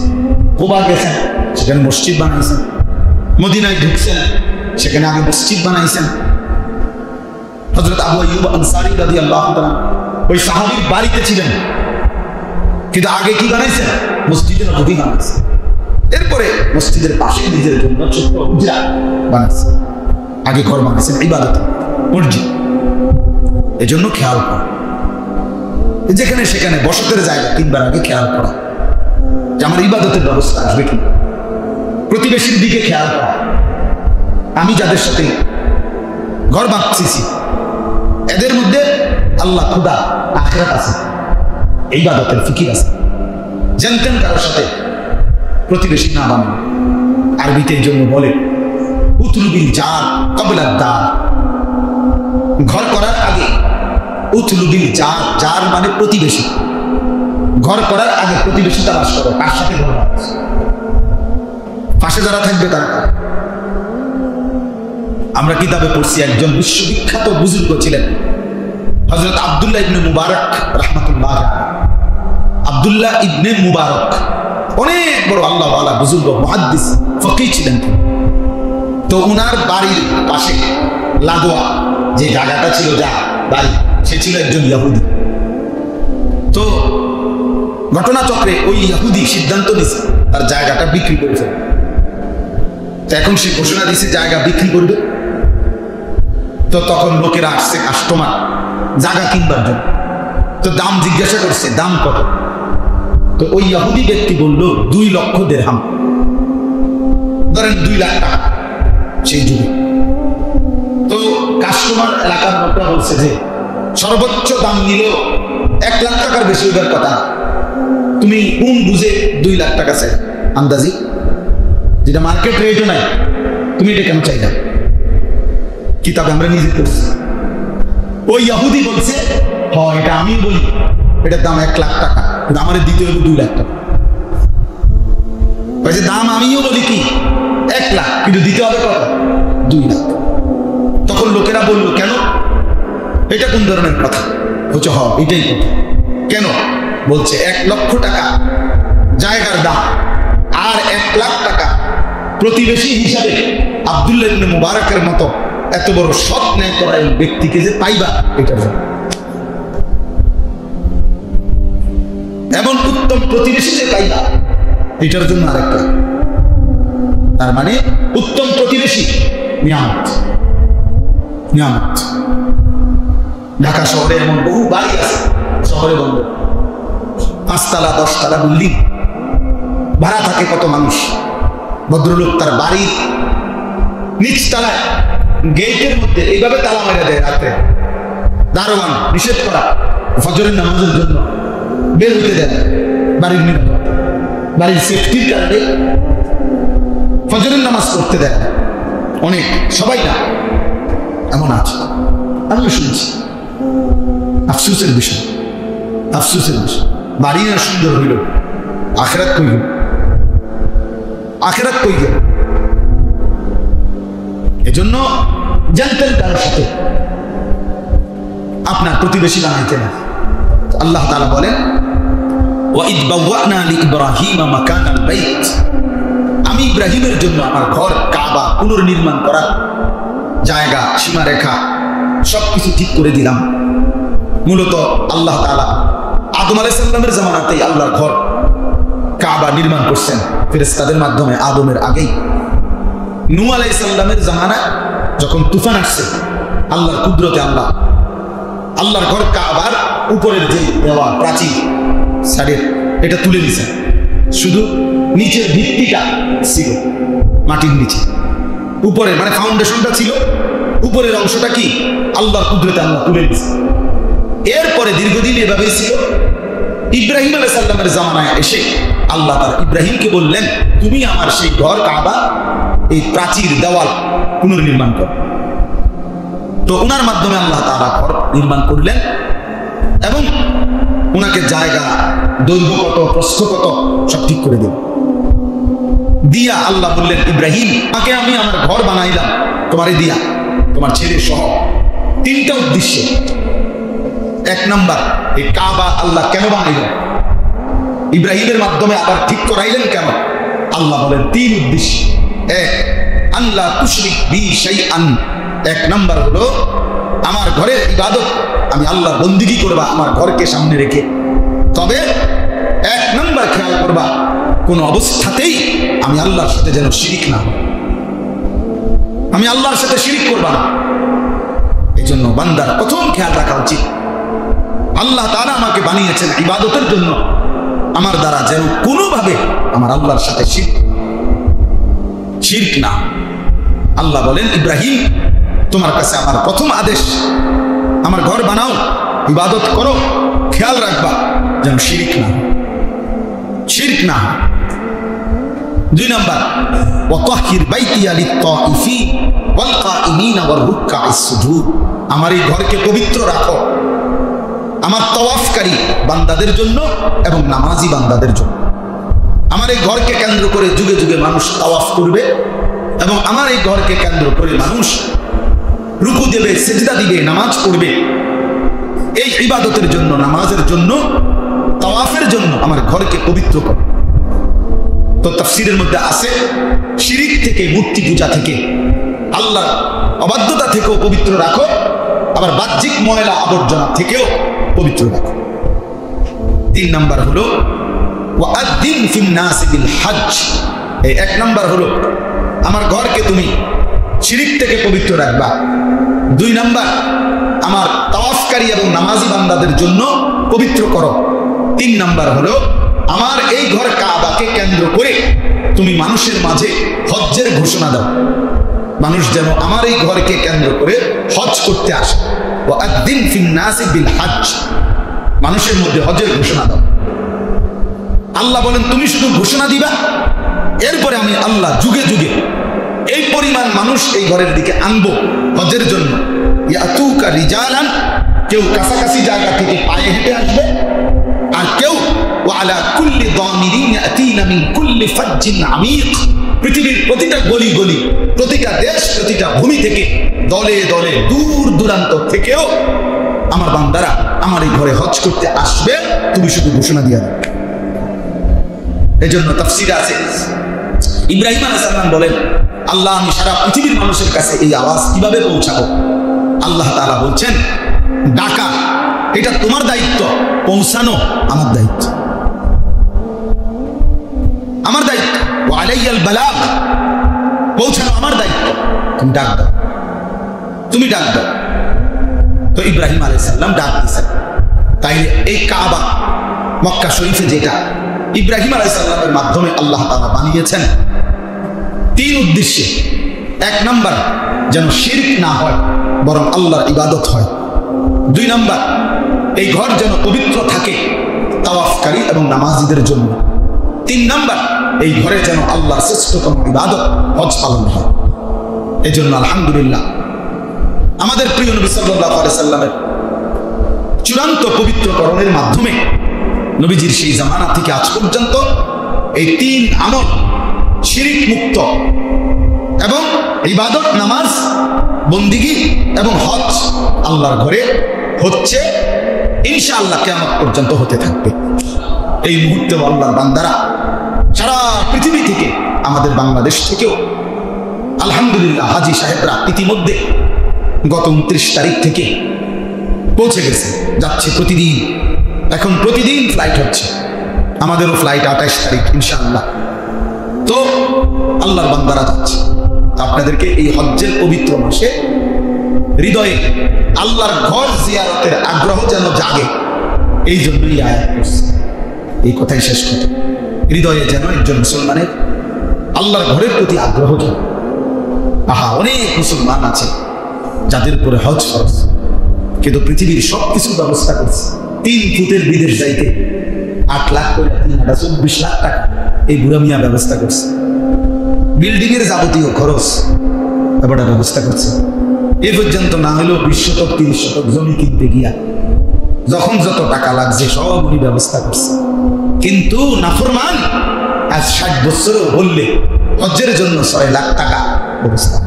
কুবা গেছেন, সেখানে মসজিদ বানাইছেন। মদিনায় ঢুকছেন, সেখানে আগে মসজিদ বানাইছেন। হযরত আবু আইয়ুব আনসারী রাদিয়াল্লাহু তাআলা ওই সাহাবীর বাড়িতে ছিলেন, কিন্তু আগে কি বানাইছেন? মসজিদের নবী বানাইছেন। এরপরে মসজিদের পাশে নিজের জন্য ছোট্ট হুজরা বানাইছেন। আগে ঘর বানাইছেন ইবাদত, মসজিদ। এজন্য খেয়াল করা, যেখানে সেখানে বসতের জায়গা কিনবার আগে খেয়াল করা যে আমার ইবাদতের ব্যবস্থা আসবে কি। প্রতিবেশীর দিকে খেয়াল করা, আমি যাদের সাথে ঘর বাঁধতেছি এদের মধ্যে আল্লাহ, খুদা, আখিরাত আছে, ইবাদতের ফিকির আছে। জানতেন কারোর সাথে প্রতিবেশী না বানান। আরবিতে এই জন্য বলে উতলুবিল জার ক্বাবলা দার, ঘর করার আগে উতলুবিল জার, জার মানে প্রতিবেশী। ঘর করার আগে প্রতিবেশী তালাশ করো, কার সাথে ঘর বানাচ্ছ, পাশে যারা থাকবে তারা। আমরা কিতাবে পড়ছি একজন বিশ্ববিখ্যাত বুজুর্গ ছিলেন হযরত আব্দুল্লাহ ইবনে মুবারক রাহমাতুল্লাহ আলাইহি। আব্দুল্লাহ ইবনে মুবারক অনেক বড় আল্লাহ ওয়ালা বুজুর্গ, মুহাদ্দিস, ফকিহ ছিলেন। তো উনার বাড়ির পাশে লাগোয়া যে জায়গাটা ছিল, যা বাড়ি, সে ছিল একজন ইহুদি। তো ঘটনাচক্রে ওই ইহুদি সিদ্ধান্ত নিছে তার জায়গাটা বিক্রি করে ফেলবে। তো এখন সে ঘোষণা দিছে জায়গা বিক্রি করবে। তো তখন লোকেরা আসছে, কাস্টমার, জায়গা কিনবার জন্য। তো দাম জিজ্ঞাসা করছে, দাম কত? তো ওই ইহুদি ব্যক্তি বলল 2 লক্ষ দিরহাম, ধরেন 2 লাখ টাকা সেই যুগে। তো কাস্টমার এলাকার লোকরা বলছে যে সর্বোচ্চ দাম নিলেও 1 লাখ টাকার বেশি ওদের কথা, তুমি কোন বুঝে 2 লাখ টাকা চাই আন্দাজি, যেটা মার্কেট রেটও নাই, তুমি এটা কেন চাইলা? কিতাবে আমরা নিজে করছি। ওই ইহুদি বলছে, হ্যাঁ এটা আমি বলি, এটার দাম 1 লাখ টাকা, কিন্তু আমার দিতে হবে 2 লাখ টাকা। বলছে দাম আমিও বলি কি 1 লাখ, কিন্তু দিতে হবে কত? 2 লাখ। তখন লোকেরা বলল, কেন? এটা কোন ধরনের কথা? বলছে হ, এটাই কথা। কেন? বলছে 1 লক্ষ টাকা জায়গার দাম, আর 1 লাখ টাকা প্রতিবেশী হিসাবে আব্দুল্লাহ ইবনে মুবারকের মতো এত বড় সৎ ন্যায় করা ব্যক্তিকে যে পাইবা, এটার জন্য। এমন উত্তম প্রতিবেশী যে পাইবা, এটার জন্য আরেকটা। তার মানে উত্তম প্রতিবেশী নিয়ামত, নিয়ামত। ঢাকা শহরে এমন বহু বাড়ি আছে, শহরে বন্ধ, 5 তলা 10 তলা বিল্ডিং, ভাড়া থাকে কত মানুষ। ভদ্রলোক তার বাড়ির নিচতলায় গেটের মধ্যে এইভাবে তালা মেরে দেয় রাতে, দারোয়ান নিষেধ করা ফজরের নামাজের জন্য বের হতে দেয় বাড়ির নিরাপত্তা, বাড়ির সেফটির কারণে ফজরের নামাজ পড়তে দেয় অনেক, সবাই না, এমন আছে আমিও শুনছি। আফসোসের বিষয়, আফসোসের বিষয়। বাড়ি না সুন্দর হইল, আখেরাত কই গেল, আখেরাত কই গেল। এজন্য জানতেন তার সাথে আপনার প্রতিবেশী বানাইতে না। আল্লাহ তাআলা বলেন ওয়াইদ বাওয়ানা লিইব্রাহিমা মাকানাল বাইত, আমি ইব্রাহিমের জন্য আমার ঘর কাবা পুনর্নির্মাণ করার জায়গা, সীমারেখা সবকিছু ঠিক করে দিলাম। মূলত আল্লাহ তাআলা আদম আলাইহিস সালামের জামানাতেই আল্লাহর ঘর কাবা নির্মাণ করছেন ফেরেশতাদের মাধ্যমে, আদমের আগেই। নূহ আলাইহিস সালামের জামানায় যখন তুফান আসছে, আল্লাহর কুদরতে আল্লাহর ঘর কাবার উপরের যে দেওয়াল প্রাচীর সাইডের এটা তুলে দিয়েছেন, শুধু নিচের ভিত্তিটা ছিল মাটির নিচে, উপরে মানে ফাউন্ডেশনটা ছিল, উপরের অংশটা কি আল্লাহর কুদরতে আল্লাহ তুলে দিয়েছেন। এরপরে দীর্ঘদিন এভাবেই ছিল। ইব্রাহিম আলাইহিস সালামের জামানায় এসে আল্লাহ তাআলা ইব্রাহিমকে বললেন, তুমি আমার সেই ঘর কাবা এই প্রাচীর দেওয়াল পুনর্নির্মাণ করো। তো ওনার মাধ্যমে আল্লাহ তাআলা ঘর নির্মাণ করলেন এবং ওনাকে জায়গা, দৈর্ঘ্য কত, প্রস্থ কত সব ঠিক করে দিলেন। দিয়া আল্লাহ বললেন, ইব্রাহিম তাকে আমি আমার ঘর বানাইলাম তোমারে দিয়া, তোমার ছেলে সহ, তিনটা উদ্দেশ্যে। এক নাম্বার, এই কাবা আল্লাহ কেন বানাইলেন, ইব্রাহিমের মাধ্যমে আবার ঠিক করাইলেন কেন? আল্লাহ বলেন তিন উদ্দেশ্য। এক, আল্লাহ তুশরিক বি শাইআন, এক নাম্বার হলো আমার ঘরের ইবাদত আমি আল্লাহর বন্দেগী করবা আমার ঘরকে সামনে রেখে। তবে এক নাম্বার খেয়াল করবা, কোন অবস্থাতেই আমি আল্লাহর সাথে যেন শিরিক না, আমি আল্লাহর সাথে শিরিক করবা না। এই জন্য বান্দার প্রথম খেয়াল রাখা উচিত, আল্লাহ তাআলা আমাকে বানিয়েছেন ইবাদতের জন্য, আমার দ্বারা যেন কোনোভাবে আমার আল্লাহর সাথে শিরক না। আল্লাহ বলেন, ইব্রাহিম তোমার কাছে আমার প্রথম আদেশ, আমার ঘর বানাও, ইবাদত করো, খেয়াল রাখবা যেন শিরক না, শিরক না। দুই নাম্বার, ওয়াতাহির বাইতিয়া লিত-তাইফিন ওয়াল কাইমিনা ওয়ার রুকআইস সুজুদ, আমার এই ঘরকে পবিত্র রাখো আমার তাওয়াফকারী বান্দাদের জন্য এবং নামাজি বান্দাদের জন্য। আমার এই ঘরকে কেন্দ্র করে যুগে যুগে মানুষ তাওয়াফ করবে এবং আমার এই ঘরকে কেন্দ্র করে মানুষ রুকু দেবে, সিজদা দিবে, নামাজ পড়বে। এই ইবাদতের জন্য, নামাজের জন্য, তাওয়াফের জন্য আমার ঘরকে পবিত্র করো। তো তাফসীরের মধ্যে আছে শিরিক থেকে, মূর্তি পূজা থেকে, আল্লাহর অবাধ্যতা থেকেও পবিত্র রাখো, আবার বাহ্যিক ময়লা আবর্জনা থেকেও পবিত্র রাখো। তিন নাম্বার হলো ওয়াআদ্দিন ফিন নাসি বিল হজ, এই এক নাম্বার হলো আমার ঘরকে তুমি শিরিক থেকে পবিত্র রাখবা। দুই নাম্বার, আমার তাওয়াফকারী এবং নামাজি বান্দাদের জন্য পবিত্র করো। তিন নাম্বার হলো আমার এই ঘর কাবাকে কেন্দ্র করে তুমি মানুষের মাঝে হজ্জের ঘোষণা দাও, মানুষ যেন আমার এই ঘরকে কেন্দ্র করে হজ করতে আসে। ওয়াআদ্দিন ফিন নাসি বিল হজ, মানুষের মধ্যে হজের ঘোষণা দাও। আল্লাহ বলেন তুমি শুধু ঘোষণা দিবা, এরপরে আমি আল্লাহ যুগে যুগে এই পরিমাণ মানুষ এই ঘরের দিকে আনবো হজের জন্য। ইয়াতুকা রিজালান, কেউ কাছাকাছি জায়গা থেকে পায়ে হেঁটে আসবে, আর কেউ ওয়ালা কুল্লি দামিরিন ইয়াতিনা মিন কুল্লি ফাজ্জিন আমিক, পৃথিবীর প্রতিটা গলি গলি, প্রতিটা দেশ, প্রতিটা ভূমি থেকে দলে দলে দূর দূরান্ত থেকেও আমার বান্দারা আমার এই ঘরে হজ করতে আসবে, তুমি শুধু ঘোষণা দিয়া দাও। এই জন্য তাফসীরে আছে, ইব্রাহিম আলাইহিস সালাম বলেন, আল্লাহ আমি সারা পৃথিবীর মানুষের কাছে এই আওয়াজ কিভাবে পৌঁছাবো? আল্লাহ তাআলা বলছেন, ডাকা এটা তোমার দায়িত্ব, পৌঁছানো আমার দায়িত্ব, আমার দায়িত্ব। ওয়া আলাইয়াল বালাগ, পৌঁছানো আমার দায়িত্ব, তুমি ডাক দাও, তুমি ডাক দাও। তো ইব্রাহিম আলাইহিস সালাম ডাক দিয়েছেন। তাইলে এই কাবা মক্কা শরীফে যেটা ইব্রাহিম আলাইহিস সালামের মাধ্যমে আল্লাহ তাআলা বানিয়েছেন, তিন উদ্দেশ্যে। এক নাম্বার, যেন শিরক না হয় বরং আল্লাহর ইবাদত হয়। 2 নাম্বার, এই ঘর যেন পবিত্র থাকে তাওয়াফকারী এবং নামাজীদের জন্য। 3 নাম্বার, এই ঘরে যেন আল্লাহর শ্রেষ্ঠতম ইবাদত হজ পালন হয়। এজন্য আলহামদুলিল্লাহ আমাদের প্রিয় নবী সাল্লাল্লাহু আলাইহি সাল্লামের চূড়ান্ত পবিত্রকরণের মাধ্যমে নবীজির সেই জামানা থেকে আজ পর্যন্ত এই 3 আমল শিরিক মুক্ত এবং ইবাদত, নামাজ, বন্দিগি এবং হজ আল্লাহর ঘরে হচ্ছে, ইনশাআল্লাহ কিয়ামত পর্যন্ত হতে থাকবে। এই মুহূর্তে আল্লাহর বান্দারা সারা পৃথিবী থেকে, আমাদের বাংলাদেশ থেকেও আলহামদুলিল্লাহ হাজী সাহেবরা ইতিমধ্যে গত 29 তারিখ থেকে পৌঁছে গেছে, যাচ্ছে প্রতিদিন। এখন প্রতিদিন ফ্লাইট হচ্ছে, আমাদেরও ফ্লাইট 28 তারিখ ইনশাআল্লাহ। তো আল্লাহর বান্দারা যাচ্ছে। আপনাদেরকে এই হজ্জের পবিত্র মাসে হৃদয়ে আল্লাহর ঘর জিয়ারতের আগ্রহ যেন জাগে, এই জন্যই আয়াত করছে। এই কথাই শেষ কথা, হৃদয়ে যেন একজন মুসলমানের আল্লাহর ঘরের প্রতি আগ্রহ জাগে। অনেক মুসলমান আছে যাদের উপরে হজ ফরজ, কিন্তু পৃথিবীর সবকিছু ব্যবস্থা করছে। 3 ফুটের বিদেশ যাইতে 8 লাখ করে 24 লাখ টাকা এই বুড়া মিয়া ব্যবস্থা করছে। বিল্ডিং এর যাবতীয় খরচ এবারে ব্যবস্থা করছে। এ পর্যন্ত না হলেও 20 শতক 30 শতক জমি কিনতে গিয়া যখন যত টাকা লাগছে সব উনি ব্যবস্থা করছে। কিন্তু নাফরমান আজ 60 বছরও বললে হজ্জের জন্য 6 লাখ টাকা ব্যবস্থা,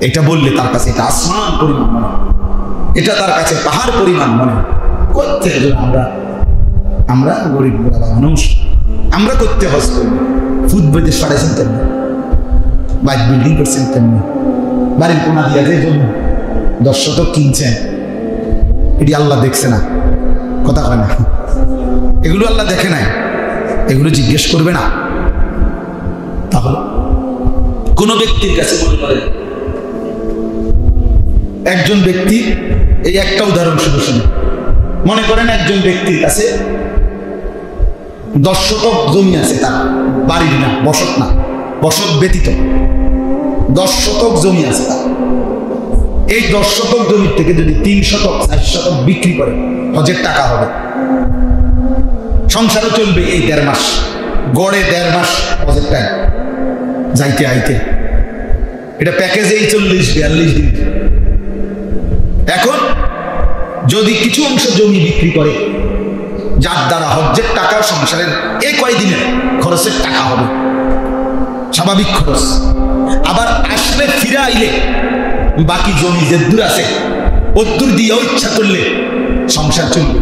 এটা বললে তার কাছে এটা আসমান পরিমাণ মনে, এটা তার কাছে পাহাড় পরিমাণ মনে। করতে আমরা গরিব মানুষ, আমরা করতে হজ করি। ফুট বেঁধে সাড়াইছেন তেমনি, বাইক বিল্ডিং করছেন তেমনি, বাড়ির কোনা দিয়া যে জন্য 10 শতক কিনছেন, এটি আল্লাহ দেখছে না? কথা হয় না, এগুলো আল্লাহ দেখে নাই, এগুলো জিজ্ঞেস করবে না। তাহলে কোন ব্যক্তির কাছে মনে করেন, একজন ব্যক্তি, এই একটা উদাহরণ শুধু শুনে, মনে করেন একজন ব্যক্তির কাছে 10 শতক জমি আছে, তার বাড়ির না, বসত না, বসত ব্যতীত 10 শতক জমি আছে তার। এই 10 শতক জমির থেকে যদি 3 শতক 4 শতক বিক্রি করে হজের টাকা হবে, সংসারও চলবে এই 1.5 মাস, গড়ে 1.5 মাস হজের টাকা যাইতে আইতে। এটা প্যাকেজেই 40-42 দিন। এখন যদি কিছু অংশ জমি বিক্রি করে, যার দ্বারা হজ্জের টাকা সংসারের এই কয়দিনের খরচের টাকা হবে, স্বাভাবিক খরচ। আবার আসলে ফিরে আইলে বাকি জমি যে দূর আছে ওর দূর দিয়েও ইচ্ছা করলে সংসার চলবে।